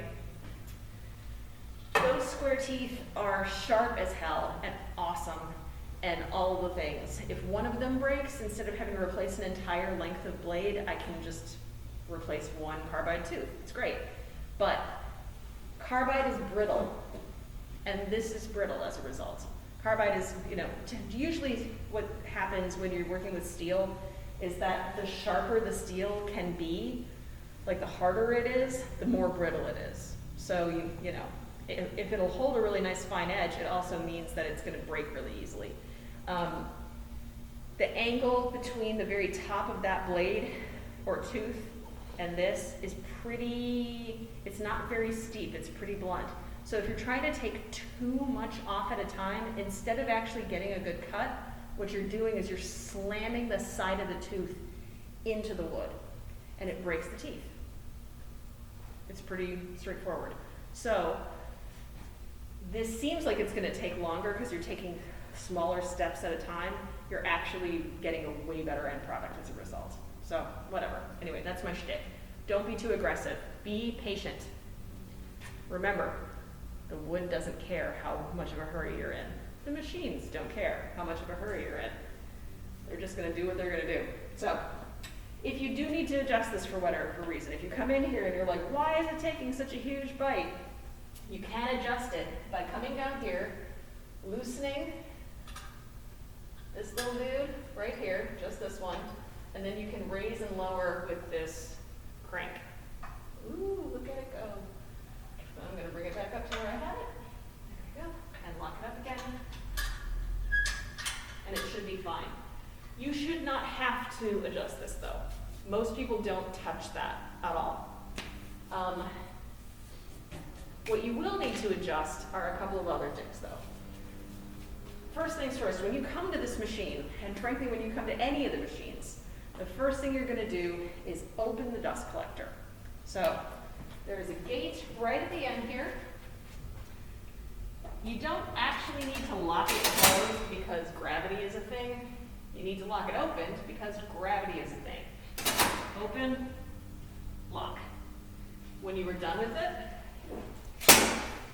Those square teeth are sharp as hell and awesome and all the things. If one of them breaks, instead of having to replace an entire length of blade, I can just replace one carbide tooth. It's great. But carbide is brittle, and this is brittle as a result. Carbide is, usually what happens when you're working with steel is that the sharper the steel can be, like the harder it is, the more brittle it is. So if it'll hold a really nice fine edge, it also means that it's going to break really easily. The angle between the very top of that blade or tooth and this is it's not very steep, it's pretty blunt. So if you're trying to take too much off at a time, instead of actually getting a good cut, what you're doing is you're slamming the side of the tooth into the wood, and it breaks the teeth. It's pretty straightforward. So this seems like it's going to take longer because you're taking smaller steps at a time. You're actually getting a way better end product as a result. So whatever. Anyway, that's my shtick. Don't be too aggressive. Be patient. Remember, the wood doesn't care how much of a hurry you're in. The machines don't care how much of a hurry you're in. They're just going to do what they're going to do. So if you do need to adjust this for whatever reason, if you come in here and you're like, why is it taking such a huge bite? You can adjust it by coming down here, loosening this little dude right here, just this one, and then you can raise and lower with this crank. Ooh, look at it go. So I'm going to bring it back up to where I had it. There we go. And lock it up again. And it should be fine. You should not have to adjust this though. Most people don't touch that at all. What you will need to adjust are a couple of other things though. First things first, when you come to this machine, and frankly when you come to any of the machines, the first thing you're going to do is open the dust collector. So there is a gate right at the end here. You don't actually need to lock it closed because gravity is a thing. You need to lock it open because gravity is a thing. Open, lock. When you were done with it,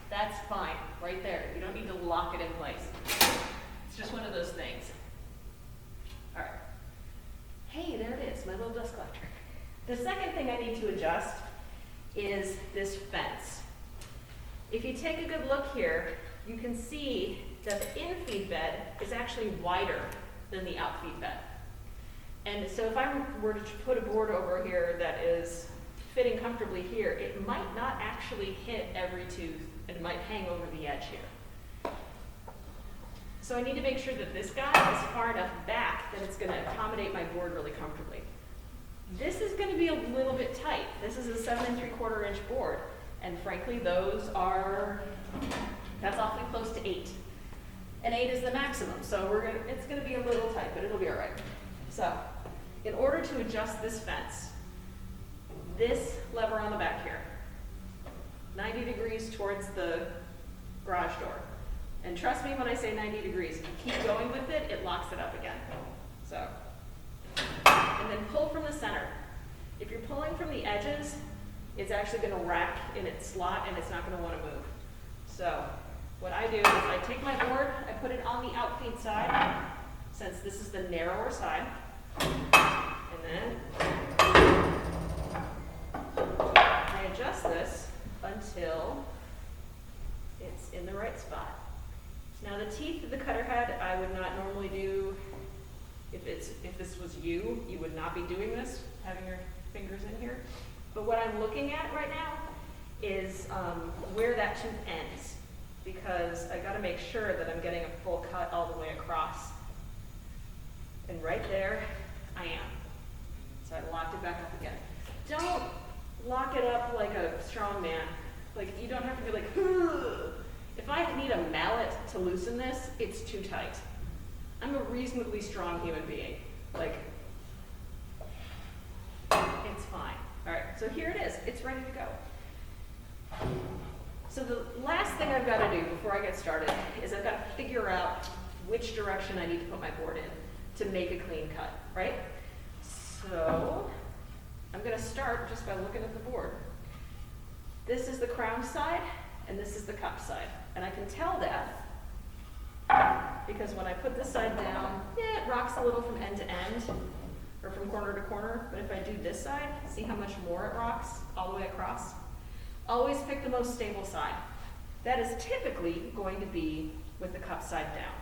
that's fine, right there. You don't need to lock it in place. It's just one of those things. All right. Hey, there it is, my little dust collector. The second thing I need to adjust is this fence. If you take a good look here, you can see that the in-feed bed is actually wider than the out-feed bed. And so if I were to put a board over here that is fitting comfortably here, it might not actually hit every tooth and might hang over the edge here. So I need to make sure that this guy is far enough back that it's going to accommodate my board really comfortably. This is going to be a little bit tight. This is a 7 3/4 inch board, and frankly, that's awfully close to 8. And 8 is the maximum, so it's going to be a little tight, but it'll be all right. So, in order to adjust this fence, this lever on the back here, 90 degrees towards the garage door. And trust me when I say 90 degrees, if you keep going with it, it locks it up again. So, and then pull from the center. If you're pulling from the edges, it's actually going to rack in its slot and it's not going to want to move. So, what I do is I take my board, I put it on the outfeed side, since this is the narrower side, and then I adjust this until it's in the right spot. Now the teeth that the cutter had, I would not normally do. If this was you would not be doing this, having your fingers in here. But what I'm looking at right now is where that tooth ends, because I got to make sure that I'm getting a full cut all the way across. And right there, I am. So I locked it back up again. Don't lock it up like a strong man. Like, you don't have to be like, ugh. If I need a mallet to loosen this, it's too tight. I'm a reasonably strong human being. Like, it's fine. All right, so here it is. It's ready to go. So the last thing I've got to do before I get started is I've got to figure out which direction I need to put my board in to make a clean cut, right? So, I'm gonna start just by looking at the board. This is the crown side, and this is the cup side. And I can tell that because when I put this side down, yeah, it rocks a little from end to end, or from corner to corner, but if I do this side, see how much more it rocks all the way across? Always pick the most stable side. That is typically going to be with the cup side down.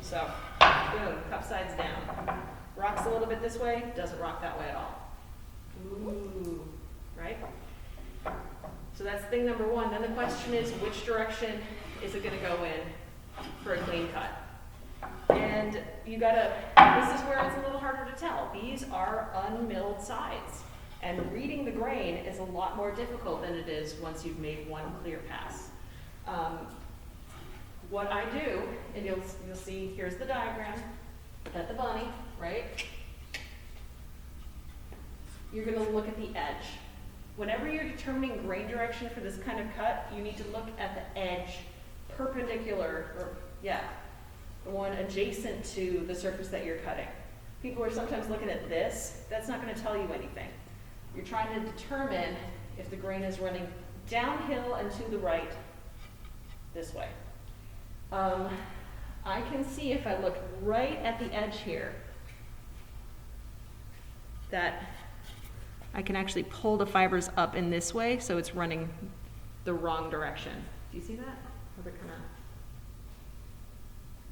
So, boom, cup side's down. Rocks a little bit this way, doesn't rock that way at all. Ooh, right? So that's thing number one. Then the question is, which direction is it gonna go in for a clean cut? And you gotta, this is where it's a little harder to tell. These are unmilled sides. And reading the grain is a lot more difficult than it is once you've made one clear pass. What I do, and you'll see, here's the diagram, at the bunny, right? You're gonna look at the edge. Whenever you're determining grain direction for this kind of cut, you need to look at the edge perpendicular, or yeah, the one adjacent to the surface that you're cutting. People are sometimes looking at this. That's not going to tell you anything. You're trying to determine if the grain is running downhill and to the right this way. I can see if I look right at the edge here that I can actually pull the fibers up in this way so it's running the wrong direction. Do you see that? Or they're kind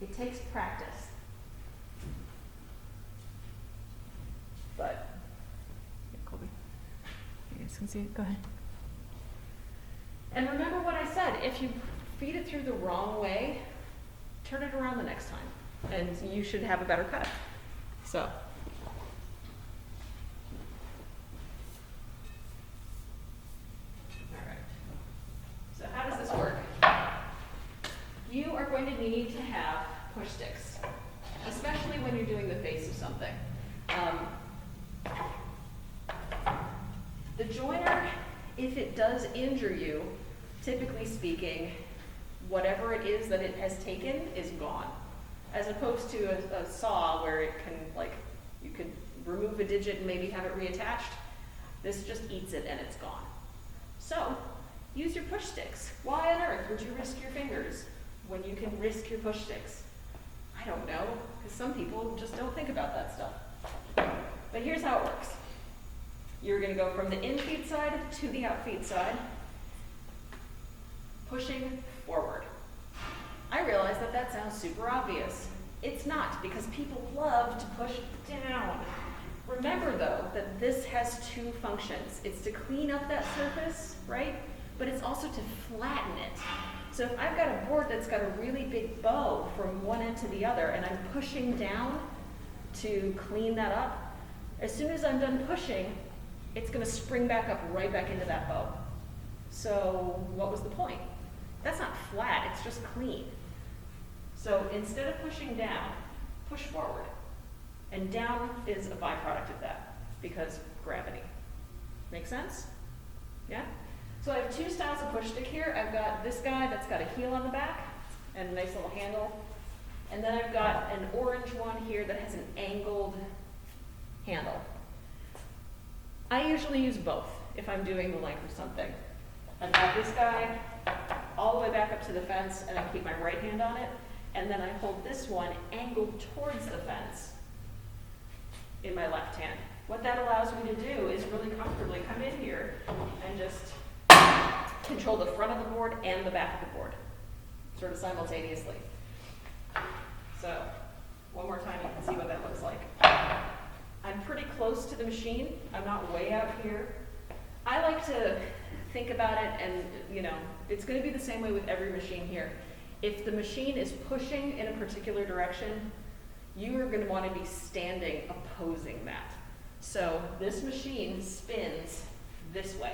of... It takes practice. But, yeah, Colby, you guys can see it, go ahead. And remember what I said, if you feed it through the wrong way, turn it around the next time, and you should have a better cut. So. All right. So how does this work? You are going to need to have push sticks, especially when you're doing the face of something. The joiner, if it does injure you, typically speaking, whatever it is that it has taken is gone. As opposed to a saw where it can, like, you could remove a digit and maybe have it reattached. This just eats it and it's gone. So, use your push sticks. Why on earth would you risk your fingers when you can risk your push sticks? I don't know, because some people just don't think about that stuff. But here's how it works. You're going to go from the in-feed side to the out-feed side, pushing forward. I realize that that sounds super obvious. It's not, because people love to push down. Remember though, that this has two functions. It's to clean up that surface, right? But it's also to flatten it. So if I've got a board that's got a really big bow from one end to the other, and I'm pushing down to clean that up, as soon as I'm done pushing, it's gonna spring back up right back into that bow. So what was the point? That's not flat, it's just clean. So instead of pushing down, push forward. And down is a byproduct of that, because gravity. Make sense? Yeah? So I have two styles of push stick here. I've got this guy that's got a heel on the back and a nice little handle. And then I've got an orange one here that has an angled handle. I usually use both if I'm doing the length of something. I've got this guy all the way back up to the fence, and I keep my right hand on it, and then I hold this one angled towards the fence in my left hand. What that allows me to do is really comfortably come in here and just control the front of the board and the back of the board, sort of simultaneously. So, one more time you can see what that looks like. I'm pretty close to the machine. I'm not way out here. I like to think about it, and you know, it's going to be the same way with every machine here. If the machine is pushing in a particular direction, you are going to want to be standing opposing that. So this machine spins this way.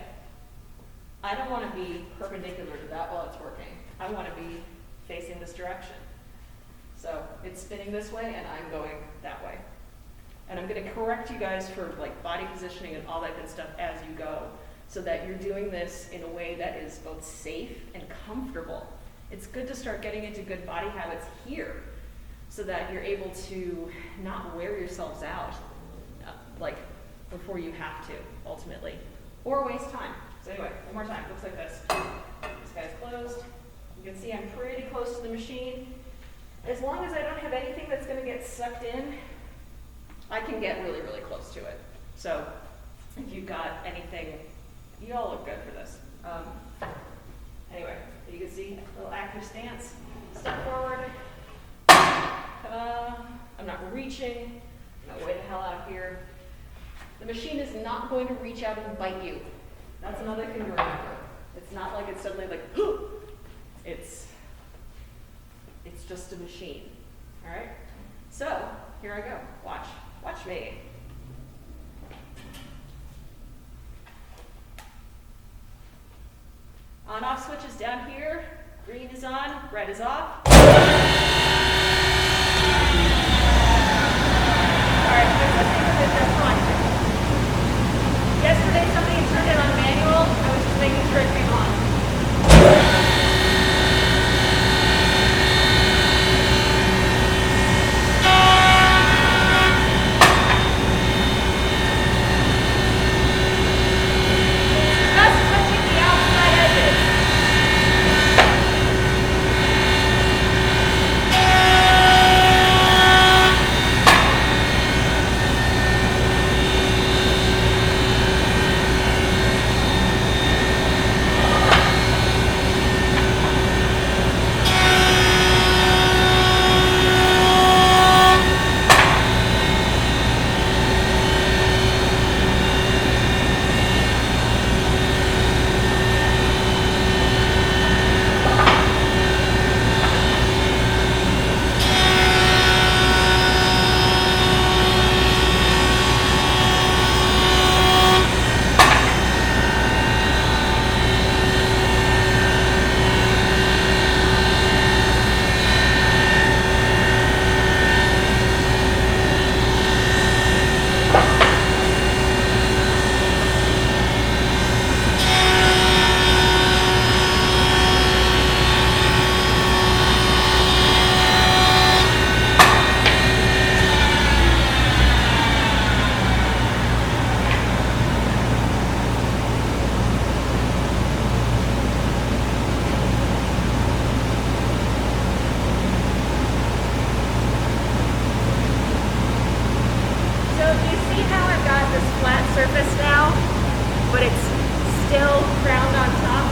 I don't want to be perpendicular to that while it's working. I want to be facing this direction. So it's spinning this way and I'm going that way. And I'm going to correct you guys for like body positioning and all that good stuff as you go, so that you're doing this in a way that is both safe and comfortable. It's good to start getting into good body habits here, so that you're able to not wear yourselves out. Like before you have to, ultimately, or waste time. So anyway, one more time, looks like this. This guy's closed. You can see I'm pretty close to the machine. As long as I don't have anything that's gonna get sucked in, I can get really, really close to it. So if you've got anything, you all look good for this. Anyway, you can see a little active stance, step forward. Ta-da. I'm not reaching, I'm not way the hell out here. The machine is not going to reach out and bite you. That's another thing to remember. It's not like it's suddenly like, it's just a machine, all right? So, here I go, watch me. On-off switch is down here, green is on, red is off. All right, let's think of it up front. Yesterday somebody turned it on manual, I was just making sure it came on. Surface now, but it's still crowned on top.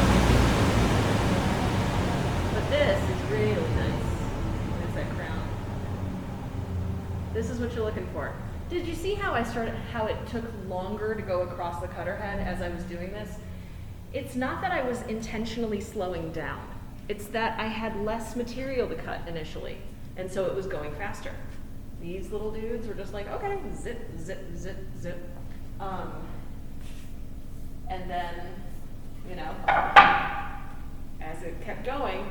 But this is really nice. There's that crown. This is what you're looking for. Did you see how how it took longer to go across the cutter head as I was doing this? It's not that I was intentionally slowing down. It's that I had less material to cut initially, and so it was going faster. These little dudes were just like, okay, zip, zip, zip, zip. And then, you know, as it kept going,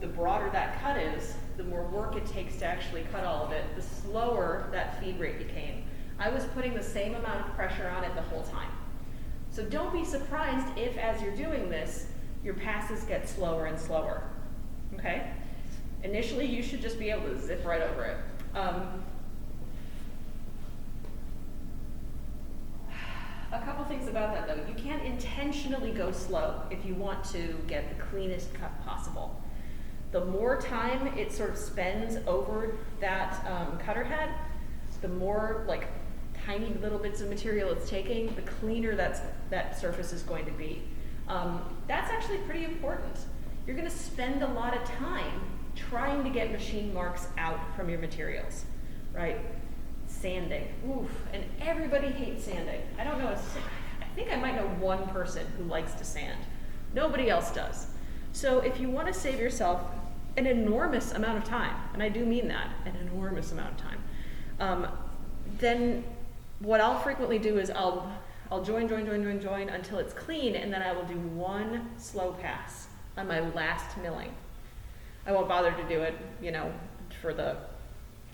the broader that cut is, the more work it takes to actually cut all of it, the slower that feed rate became. I was putting the same amount of pressure on it the whole time. So don't be surprised if, as you're doing this, your passes get slower and slower, okay? Initially, you should just be able to zip right over it. A couple things about that though. You can't intentionally go slow if you want to get the cleanest cut possible. The more time it sort of spends over that cutter head, the more like tiny little bits of material it's taking, the cleaner that surface is going to be. That's actually pretty important. You're going to spend a lot of time trying to get machine marks out from your materials, right? Sanding, oof, and everybody hates sanding. I don't know, I think I might know one person who likes to sand. Nobody else does. So if you want to save yourself an enormous amount of time, and I do mean that, an enormous amount of time, then what I'll frequently do is I'll join until it's clean, and then I will do one slow pass on my last milling. I won't bother to do it, you know, for the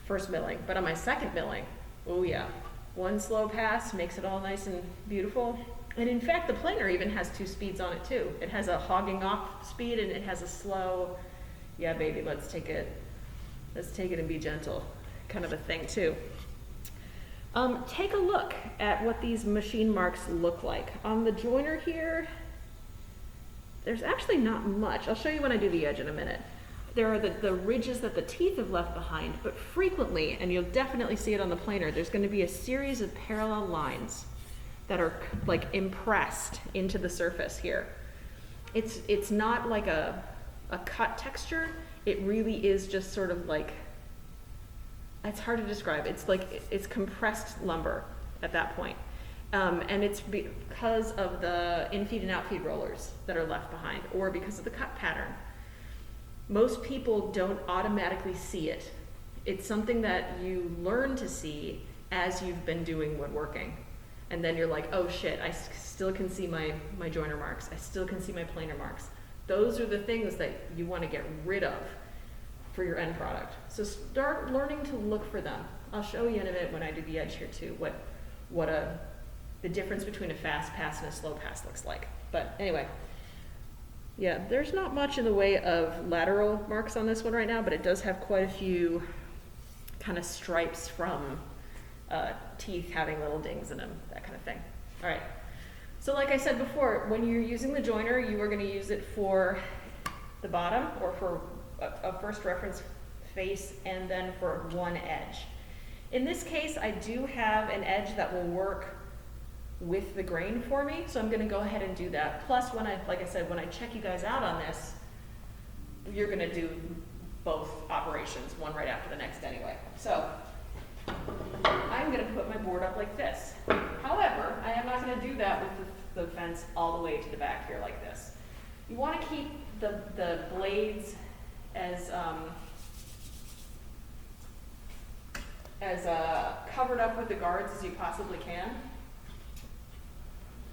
first milling, but on my second milling, oh yeah, one slow pass makes it all nice and beautiful. And in fact, the planer even has 2 speeds on it too. It has a hogging off speed and it has a slow, yeah baby, let's take it and be gentle kind of a thing too. Take a look at what these machine marks look like. On the joiner here, there's actually not much. I'll show you when I do the edge in a minute. There are the ridges that the teeth have left behind, but frequently, and you'll definitely see it on the planer, there's going to be a series of parallel lines that are like impressed into the surface here. It's not like a cut texture. It really is just sort of like, it's hard to describe. It's like, it's compressed lumber at that point. And it's because of the infeed and outfeed rollers that are left behind, or because of the cut pattern. Most people don't automatically see it. It's something that you learn to see as you've been doing woodworking. And then you're like, oh shit, I still can see my joiner marks. I still can see my planer marks. Those are the things that you want to get rid of for your end product. So start learning to look for them. I'll show you in a minute when I do the edge here too, what the difference between a fast pass and a slow pass looks like. But anyway, yeah, there's not much in the way of lateral marks on this one right now, but it does have quite a few kind of stripes from teeth having little dings in them, that kind of thing. All right, so like I said before, when you're using the joiner, you are going to use it for the bottom, or for a first reference face, and then for one edge. In this case, I do have an edge that will work with the grain for me, so I'm going to go ahead and do that. Plus, like I said, when I check you guys out on this, you're going to do both operations, one right after the next anyway. So I'm going to put my board up like this. However, I am not going to do that with the fence all the way to the back here like this. You want to keep the blades as covered up with the guards as you possibly can.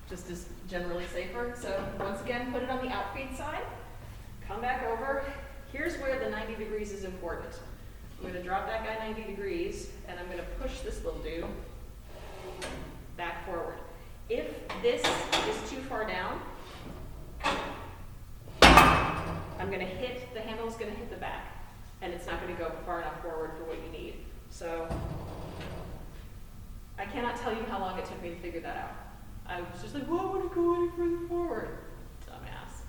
Just as generally safer. So once again, put it on the outfeed side, come back over. Here's where the 90 degrees is important. I'm going to drop that guy 90 degrees, and I'm going to push this little dude back forward. If this is too far down, I'm going to hit, the handle's going to hit the back, and it's not going to go far enough forward for what you need. So I cannot tell you how long it took me to figure that out. I was just like, well, I want to go any further forward. Dumbass.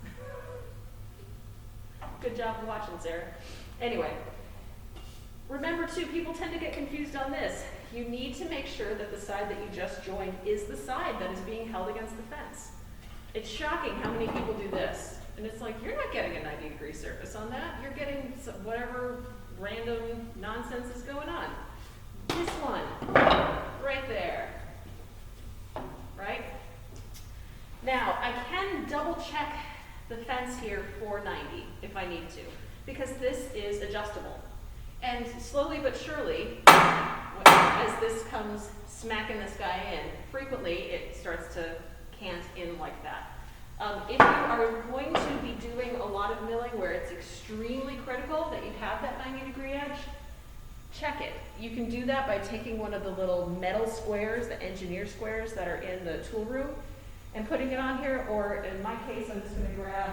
Good job of watching, Sarah. Anyway, remember too, people tend to get confused on this. You need to make sure that the side that you just joined is the side that is being held against the fence. It's shocking how many people do this. And it's like, you're not getting a 90-degree surface on that. You're getting whatever random nonsense is going on. This one, right there. Right? Now, I can double check the fence here for 90 if I need to, because this is adjustable. And slowly but surely, as this comes smacking this guy in, frequently it starts to cant in like that. If you are going to be doing a lot of milling where it's extremely critical that you have that 90-degree edge, check it. You can do that by taking one of the little metal squares, the engineer squares that are in the tool room, and putting it on here, or in my case, I'm just going to grab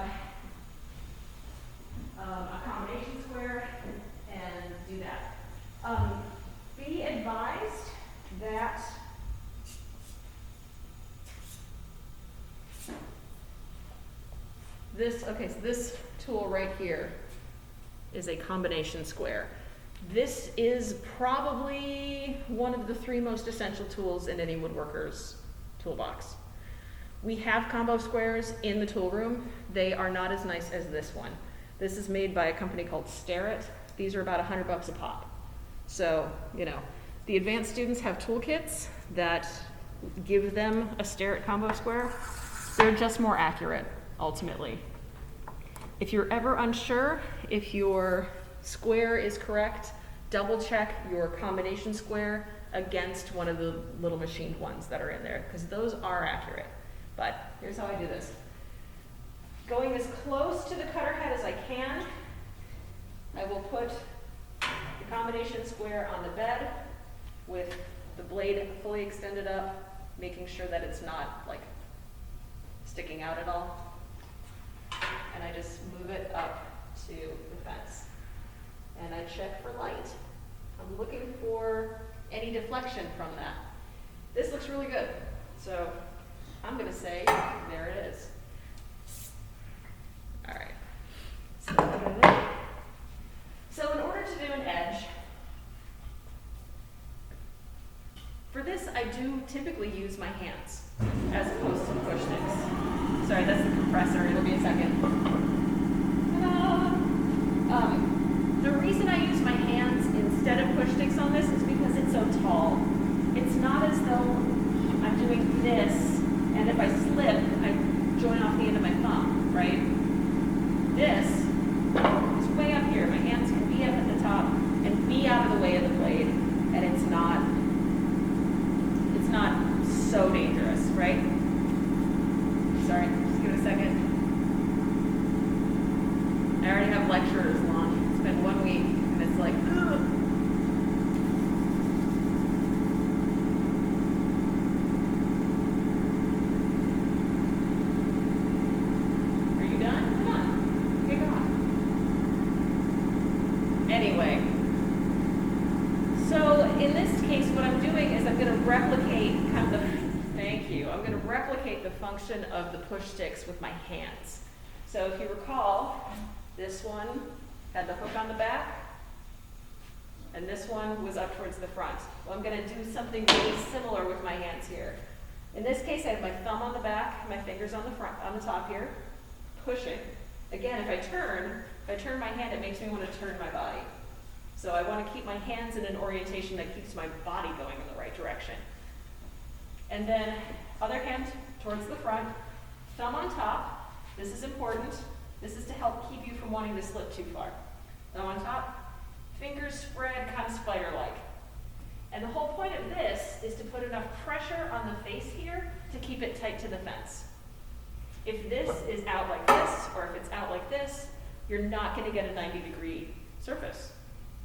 a combination square and do that. Be advised that this tool right here is a combination square. This is probably one of the 3 most essential tools in any woodworker's toolbox. We have combo squares in the tool room. They are not as nice as this one. This is made by a company called Starrett. These are about $100 a pop. So, you know, the advanced students have toolkits that give them a Starrett combo square. They're just more accurate, ultimately. If you're ever unsure if your square is correct, double check your combination square against one of the little machined ones that are in there, because those are accurate. But here's how I do this. Going as close to the cutter head as I can, I will put the combination square on the bed with the blade fully extended up, making sure that it's not like sticking out at all. And I just move it up to the fence. And I check for light. I'm looking for any deflection from that. This looks really good. So I'm gonna say, there it is. All right. So, so in order to do an edge, for this I do typically use my hands as opposed to push sticks. Sorry, that's the compressor, it'll be a second. Ta-da! The reason I use my hands instead of push sticks on this is because it's so tall. It's not as though I'm doing this, and if I slip, I join off the end of my thumb, right? This is way up here. My hands can be up at the top and be out of the way of the blade, and it's not so dangerous, right? Sorry, just give it a second. I already have lecturers long. It's been 1 week, and it's like, ugh. Are you done? Come on. Okay, come on. Anyway, so in this case, what I'm doing is I'm going to replicate kind of the, thank you, I'm going to replicate the function of the push sticks with my hands. So if you recall, this one had the hook on the back, and this one was up towards the front. Well, I'm going to do something really similar with my hands here. In this case, I have my thumb on the back, my fingers on the front, on the top here, pushing. Again, if I turn my hand, it makes me want to turn my body. So I want to keep my hands in an orientation that keeps my body going in the right direction. And then other hand towards the front, thumb on top. This is important. This is to help keep you from wanting to slip too far. Thumb on top, fingers spread kind of spider-like. And the whole point of this is to put enough pressure on the face here to keep it tight to the fence. If this is out like this, or if it's out like this, you're not going to get a 90-degree surface.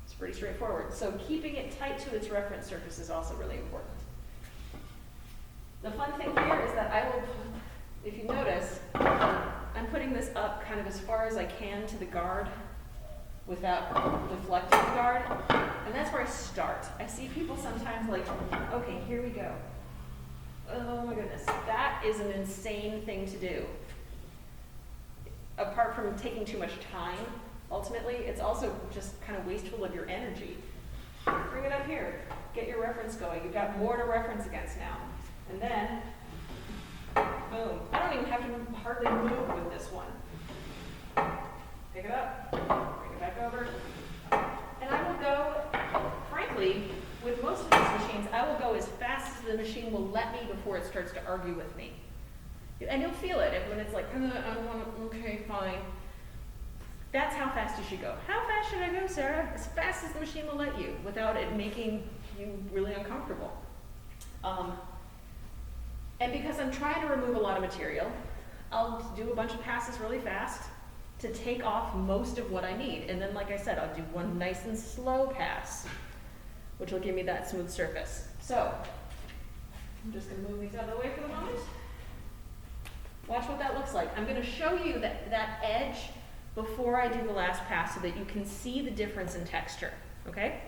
It's pretty straightforward. So keeping it tight to its reference surface is also really important. The fun thing here is that I will, if you notice, I'm putting this up kind of as far as I can to the guard without deflecting the guard. And that's where I start. I see people sometimes like, okay, here we go. Oh my goodness, that is an insane thing to do. Apart from taking too much time, ultimately, it's also just kind of wasteful of your energy. Bring it up here, get your reference going. You've got more to reference against now. And then, boom. I don't even have to hardly move with this one. Pick it up, bring it back over. And I will go, frankly, with most of these machines, I will go as fast as the machine will let me before it starts to argue with me. And you'll feel it when it's like, I don't want to, okay, fine. That's how fast you should go. How fast should I go, Sarah? As fast as the machine will let you, without it making you really uncomfortable. And because I'm trying to remove a lot of material, I'll do a bunch of passes really fast to take off most of what I need. And then, like I said, I'll do one nice and slow pass, which will give me that smooth surface. So, I'm just going to move these out of the way for the moment. Watch what that looks like. I'm going to show you that edge before I do the last pass so that you can see the difference in texture, okay?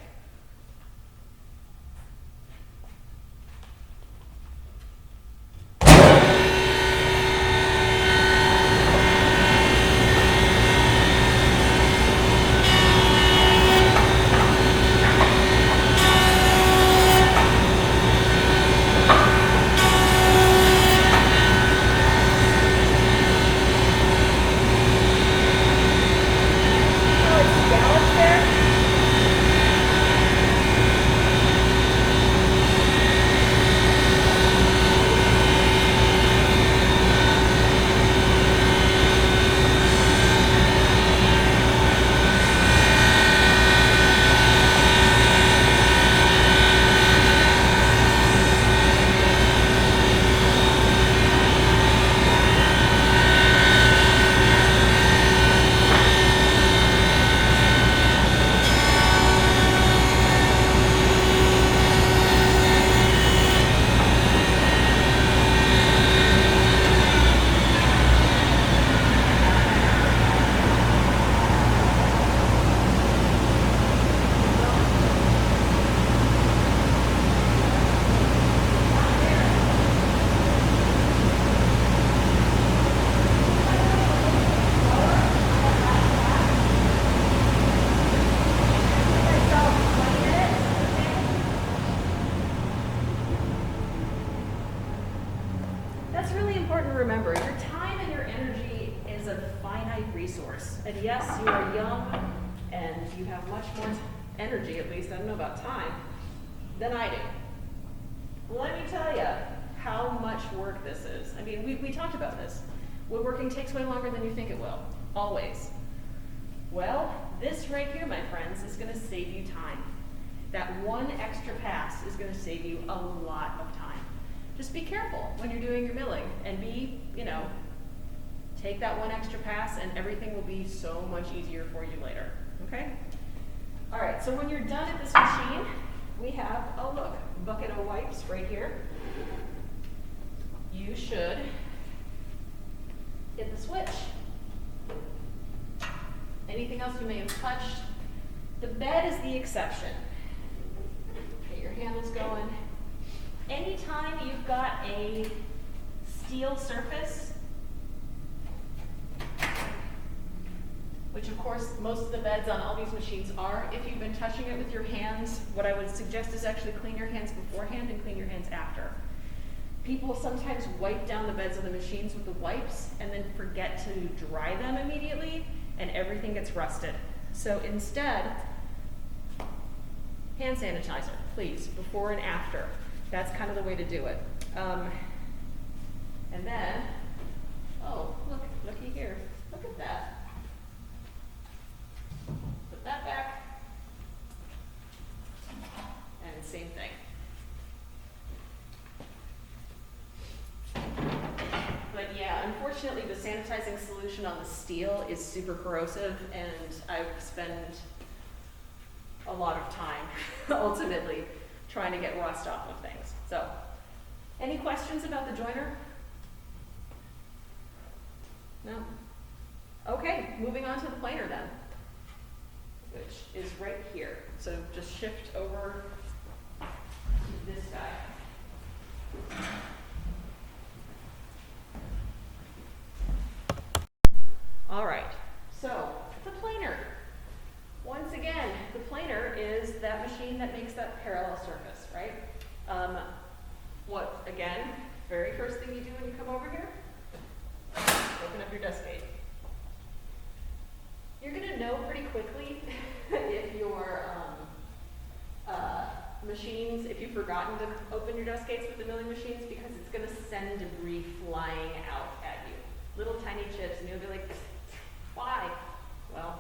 a finite resource. And yes, you are young and you have much more energy, at least, I don't know about time, than I do. Let me tell you how much work this is. I mean, we talked about this. Woodworking takes way longer than you think it will, always. Well, this right here, my friends, is gonna save you time. That one extra pass is gonna save you a lot of time. Just be careful when you're doing your milling and be, take that one extra pass and everything will be so much easier for you later, okay? All right, so when you're done at this machine, we have, oh look, bucket of wipes right here. You should hit the switch. Anything else you may have touched? The bed is the exception. Okay, your handle's going. Anytime you've got a steel surface, which of course most of the beds on all these machines are, if you've been touching it with your hands, what I would suggest is actually clean your hands beforehand and clean your hands after. People sometimes wipe down the beds of the machines with the wipes and then forget to dry them immediately, and everything gets rusted. So instead, hand sanitizer, please, before and after. That's kind of the way to do it. And then, oh, look, looky here. Look at that. Put that back. And same thing. But yeah, unfortunately the sanitizing solution on the steel is super corrosive, and I've spent a lot of time ultimately trying to get rust off of things. So, any questions about the joiner? No? Okay, moving on to the planer then, which is right here. So just shift over to this guy. All right, so the planer. Once again, the planer is that machine that makes that parallel surface, right? What, again, very first thing you do when you come over here, open up your desk gate. You're gonna know pretty quickly if your machines, if you've forgotten to open your dust gates with the milling machines, because it's gonna send debris flying out at you. Little tiny chips, and you'll be like, why? Well,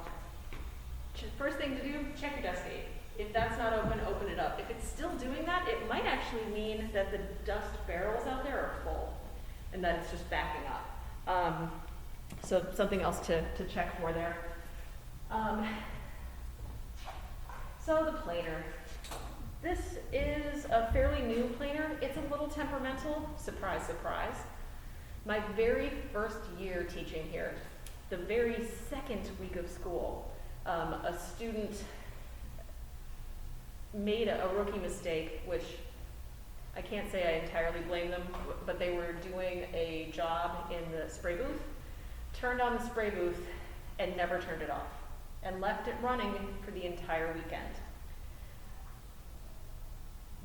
first thing to do, check your dust gate. If that's not open it up. If it's still doing that, it might actually mean that the dust barrels out there are full and that it's just backing up. So something else to check for there. So the planer. This is a fairly new planer. It's a little temperamental, surprise, surprise. My very first year teaching here, the very second week of school, a student made a rookie mistake, which I can't say I entirely blame them, but they were doing a job in the spray booth, turned on the spray booth and never turned it off, and left it running for the entire weekend.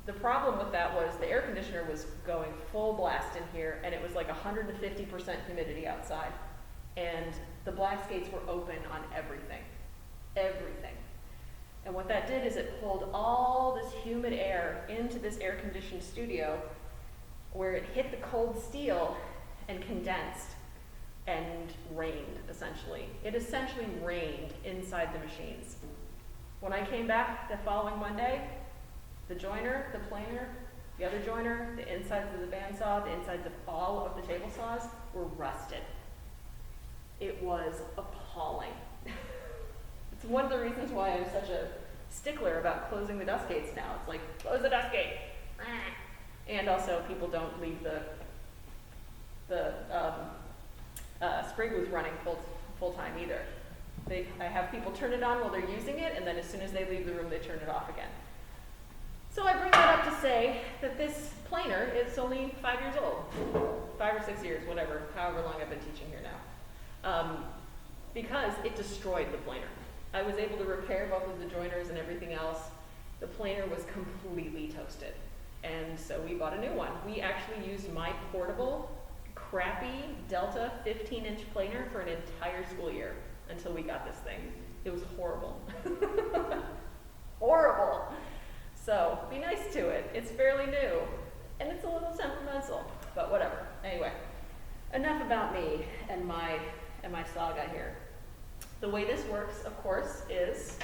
The problem with that was the air conditioner was going full blast in here, and it was like 150% humidity outside, and the blast gates were open on everything. Everything. And what that did is it pulled all this humid air into this air-conditioned studio, where it hit the cold steel and condensed and rained, essentially. It essentially rained inside the machines. When I came back the following Monday, the joiner, the planer, the other joiner, the insides of the bandsaw, the insides of all of the table saws were rusted. It was appalling. It's one of the reasons why I'm such a stickler about closing the dust gates now. It's like, close the dust gate. And also, people don't leave the spray booth running full time either. I have people turn it on while they're using it, and then as soon as they leave the room, they turn it off again. So I bring that up to say that this planer is only 5 years old. 5 or 6 years, whatever, however long I've been teaching here now. Because it destroyed the planer. I was able to repair both of the joiners and everything else. The planer was completely toasted. And so we bought a new one. We actually used my portable crappy Delta 15-inch planer for an entire school year until we got this thing. It was horrible. Horrible. So be nice to it. It's fairly new and it's a little temperamental, but whatever. Anyway, enough about me and my saga here. The way this works, of course, is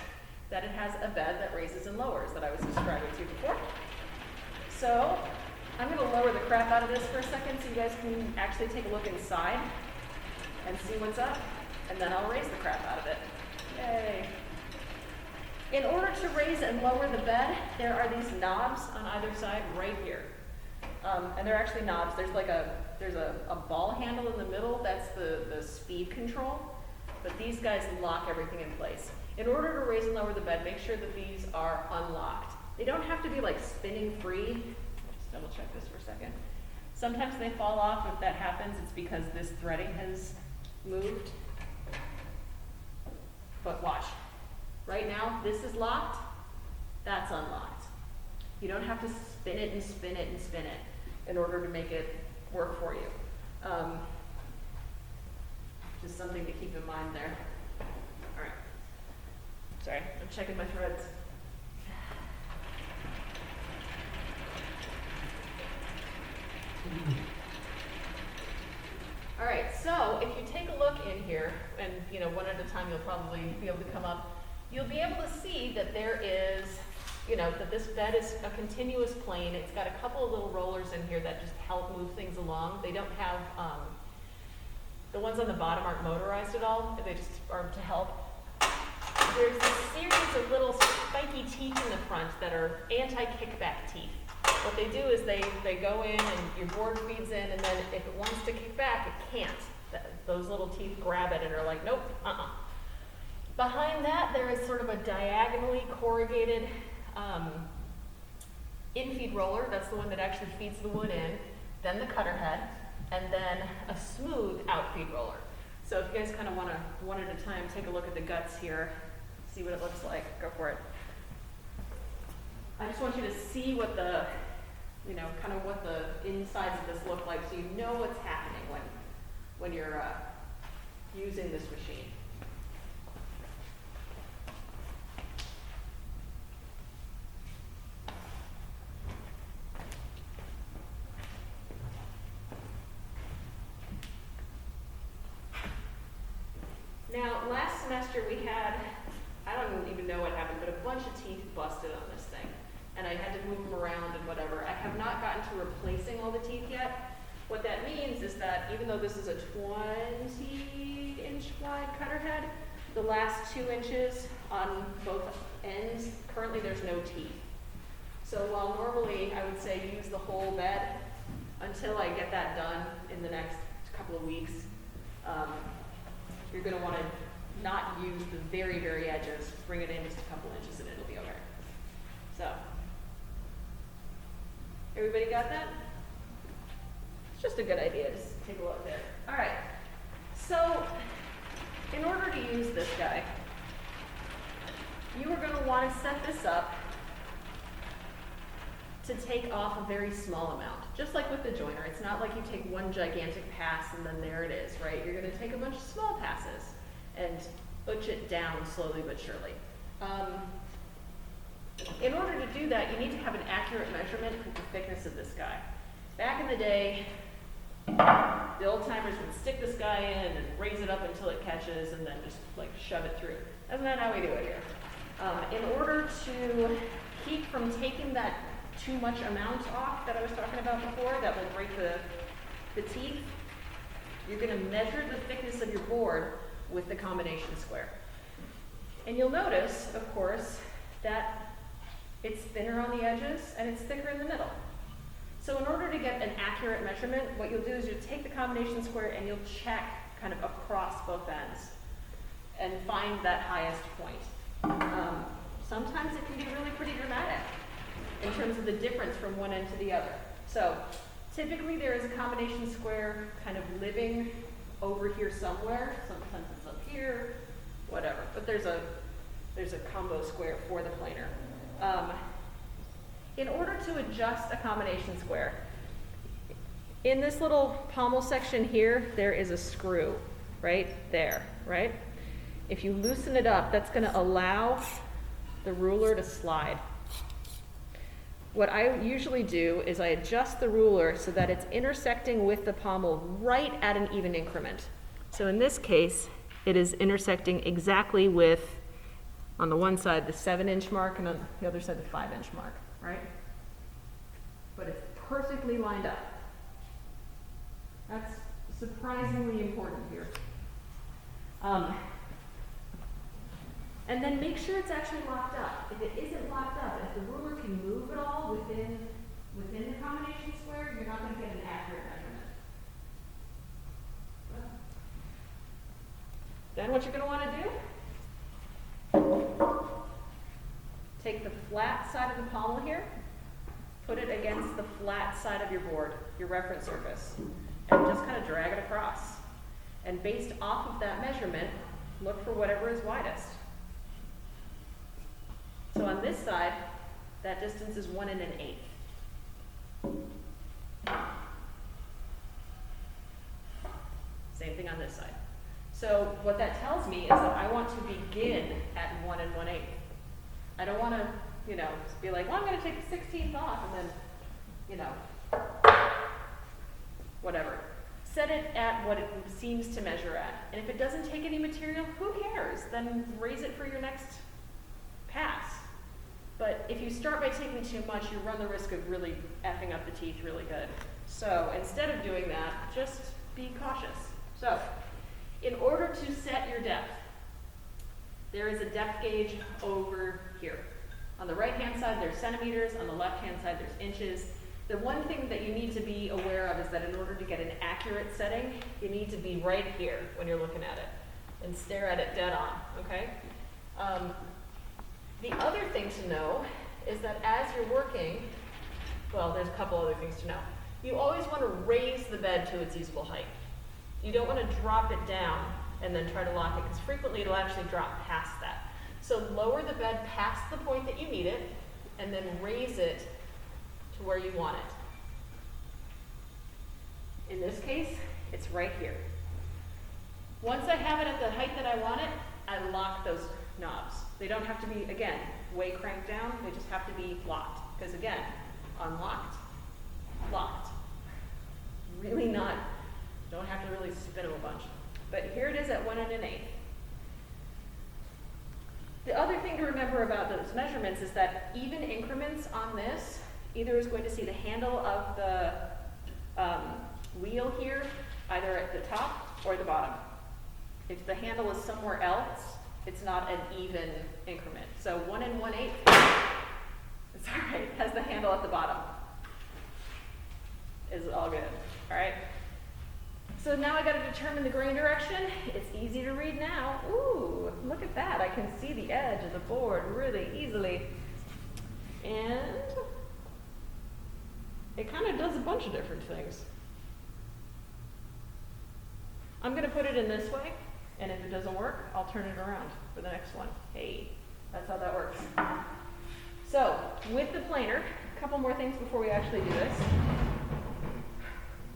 that it has a bed that raises and lowers that I was describing to you before. So I'm going to lower the crap out of this for a second so you guys can actually take a look inside and see what's up, and then I'll raise the crap out of it. Yay. In order to raise and lower the bed, there are these knobs on either side right here. And they're actually knobs. There's a ball handle in the middle, that's the speed control, but these guys lock everything in place. In order to raise and lower the bed, make sure that these are unlocked. They don't have to be like spinning free. Just double check this for a second. Sometimes they fall off. If that happens, it's because this threading has moved. But watch. Right now, this is locked. That's unlocked. You don't have to spin it and spin it and spin it in order to make it work for you. Just something to keep in mind there. All right. Sorry, I'm checking my threads. All right, so if you take a look in here, and one at a time you'll probably be able to come up, you'll be able to see that there is, that this bed is a continuous plane. It's got a couple of little rollers in here that just help move things along. They don't have, the ones on the bottom aren't motorized at all. They just are to help. There's a series of little spiky teeth in the front that are anti-kickback teeth. What they do is they go in and your board feeds in, and then if it wants to kick back, it can't. Those little teeth grab it and are like, nope, Behind that, there is sort of a diagonally corrugated in-feed roller. That's the one that actually feeds the wood in. Then the cutter head, and then a smooth out-feed roller. So if you guys kind of want to, one at a time, take a look at the guts here, see what it looks like, go for it. I just want you to see what the, kind of what the insides of this look like so you know what's happening when you're using this machine. Now, last semester we had, I don't even know what happened, but a bunch of teeth busted on this thing. And I had to move them around and whatever. I have not gotten to replacing all the teeth yet. What that means is that even though this is a 20-inch wide cutter head, the last 2 inches on both ends, currently there's no teeth. So while normally I would say use the whole bed, until I get that done in the next couple of weeks, you're going to want to not use the very, very edges. Bring it in just a couple inches and it'll be okay. So, everybody got that? It's just a good idea. Just take a look there. All right. So, in order to use this guy, you are going to want to set this up to take off a very small amount. Just like with the joiner, it's not like you take one gigantic pass and then there it is, right? You're going to take a bunch of small passes and butch it down slowly but surely. In order to do that, you need to have an accurate measurement of the thickness of this guy. Back in the day, the old timers would stick this guy in and raise it up until it catches and then just like shove it through. That's not how we do it here. In order to keep from taking that too much amount off that I was talking about before that will break the teeth, you're going to measure the thickness of your board with the combination square. And you'll notice, of course, that it's thinner on the edges and it's thicker in the middle. So in order to get an accurate measurement, what you'll do is you'll take the combination square and you'll check kind of across both ends and find that highest point. Sometimes it can be really pretty dramatic in terms of the difference from one end to the other. So typically there is a combination square kind of living over here somewhere. Sometimes it's up here, whatever. But there's a combo square for the planer. In order to adjust a combination square, in this little pommel section here, there is a screw right there, right? If you loosen it up, that's going to allow the ruler to slide. What I usually do is I adjust the ruler so that it's intersecting with the pommel right at an even increment. So in this case, it is intersecting exactly with, on the one side, the 7-inch mark, and on the other side, the 5-inch mark, right? But it's perfectly lined up. That's surprisingly important here. And then make sure it's actually locked up. If it isn't locked up, if the ruler can move at all within the combination square, you're not going to get an accurate measurement. Then what you're going to want to do, take the flat side of the pommel here, put it against the flat side of your board, your reference surface, and just kind of drag it across. And based off of that measurement, look for whatever is widest. So on this side, that distance is 1 1/8. Same thing on this side. So what that tells me is that I want to begin at 1 1/8. I don't want to, be like, well, I'm going to take the 16th off and then, whatever. Set it at what it seems to measure at. And if it doesn't take any material, who cares? Then raise it for your next pass. But if you start by taking too much, you run the risk of really effing up the teeth really good. So instead of doing that, just be cautious. So in order to set your depth, there is a depth gauge over here. On the right-hand side, there's centimeters. On the left-hand side, there's inches. The one thing that you need to be aware of is that in order to get an accurate setting, you need to be right here when you're looking at it and stare at it dead on, okay? The other thing to know is that as you're working, well, there's a couple other things to know. You always want to raise the bed to its usable height. You don't want to drop it down and then try to lock it, because frequently it'll actually drop past that. So lower the bed past the point that you need it, and then raise it to where you want it. In this case, it's right here. Once I have it at the height that I want it, I lock those knobs. They don't have to be, again, way cranked down. They just have to be locked. Because again, unlocked, locked. Really not, don't have to really spin them a bunch. But here it is at 1 1/8. The other thing to remember about those measurements is that even increments on this either is going to see the handle of the wheel here, either at the top or the bottom. If the handle is somewhere else, it's not an even increment. So 1 1/8, it's all right, has the handle at the bottom. Is all good, all right? So now I got to determine the grain direction. It's easy to read now. Ooh, look at that. I can see the edge of the board really easily. And it kind of does a bunch of different things. I'm going to put it in this way, and if it doesn't work, I'll turn it around for the next one. Hey, that's how that works. So, with the planer, a couple more things before we actually do this.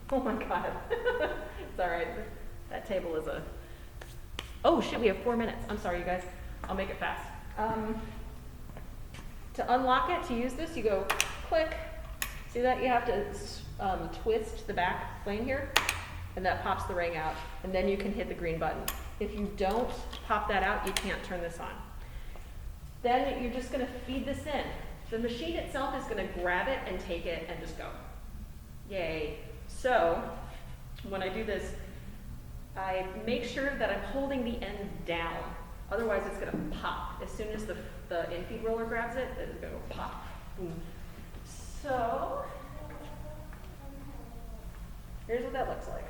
Oh my God. It's all right. That table is a... Oh shit, we have 4 minutes. I'm sorry, you guys. I'll make it fast. To unlock it, to use this, you go click. See that? You have to twist the back plane here, and that pops the ring out, and then you can hit the green button. If you don't pop that out, you can't turn this on. Then you're just going to feed this in. The machine itself is going to grab it and take it and just go. Yay. So when I do this, I make sure that I'm holding the end down. Otherwise, it's going to pop. As soon as the infeed roller grabs it, it's going to go pop. So here's what that looks like.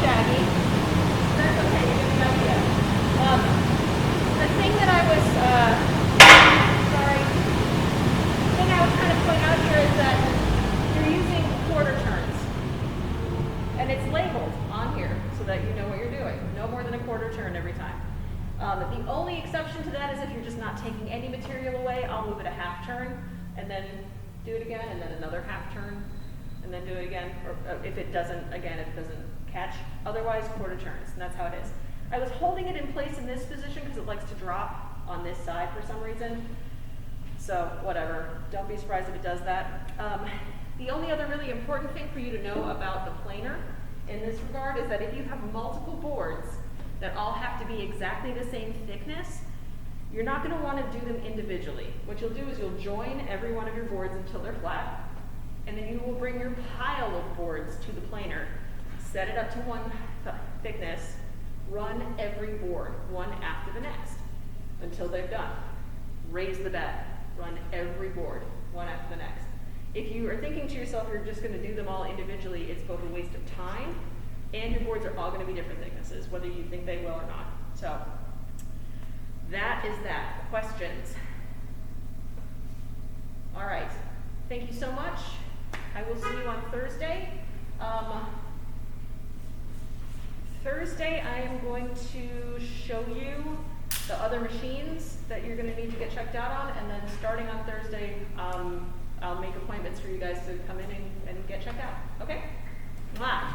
shaggy. That's okay, you get the idea. The thing that I was, sorry, the thing I was trying to point out here is that you're using quarter turns. And it's labeled on here so that you know what you're doing. No more than a quarter turn every time. The only exception to that is if you're just not taking any material away, I'll move it a half turn and then do it again, and then another half turn, and then do it again. Or if it doesn't, again, if it doesn't catch. Otherwise, quarter turns, and that's how it is. I was holding it in place in this position because it likes to drop on this side for some reason. So whatever, don't be surprised if it does that. The only other really important thing for you to know about the planer in this regard is that if you have multiple boards that all have to be exactly the same thickness, you're not going to want to do them individually. What you'll do is you'll join every one of your boards until they're flat, and then you will bring your pile of boards to the planer, set it up to one thickness, run every board one after the next until they're done. Raise the bed, run every board one after the next. If you are thinking to yourself you're just going to do them all individually, it's both a waste of time and your boards are all going to be different thicknesses, whether you think they will or not. So that is that. Questions? All right. Thank you so much. I will see you on Thursday. Thursday, I am going to show you the other machines that you're going to need to get checked out on, and then starting on Thursday, I'll make appointments for you guys to come in and get checked out. Okay? Mwah.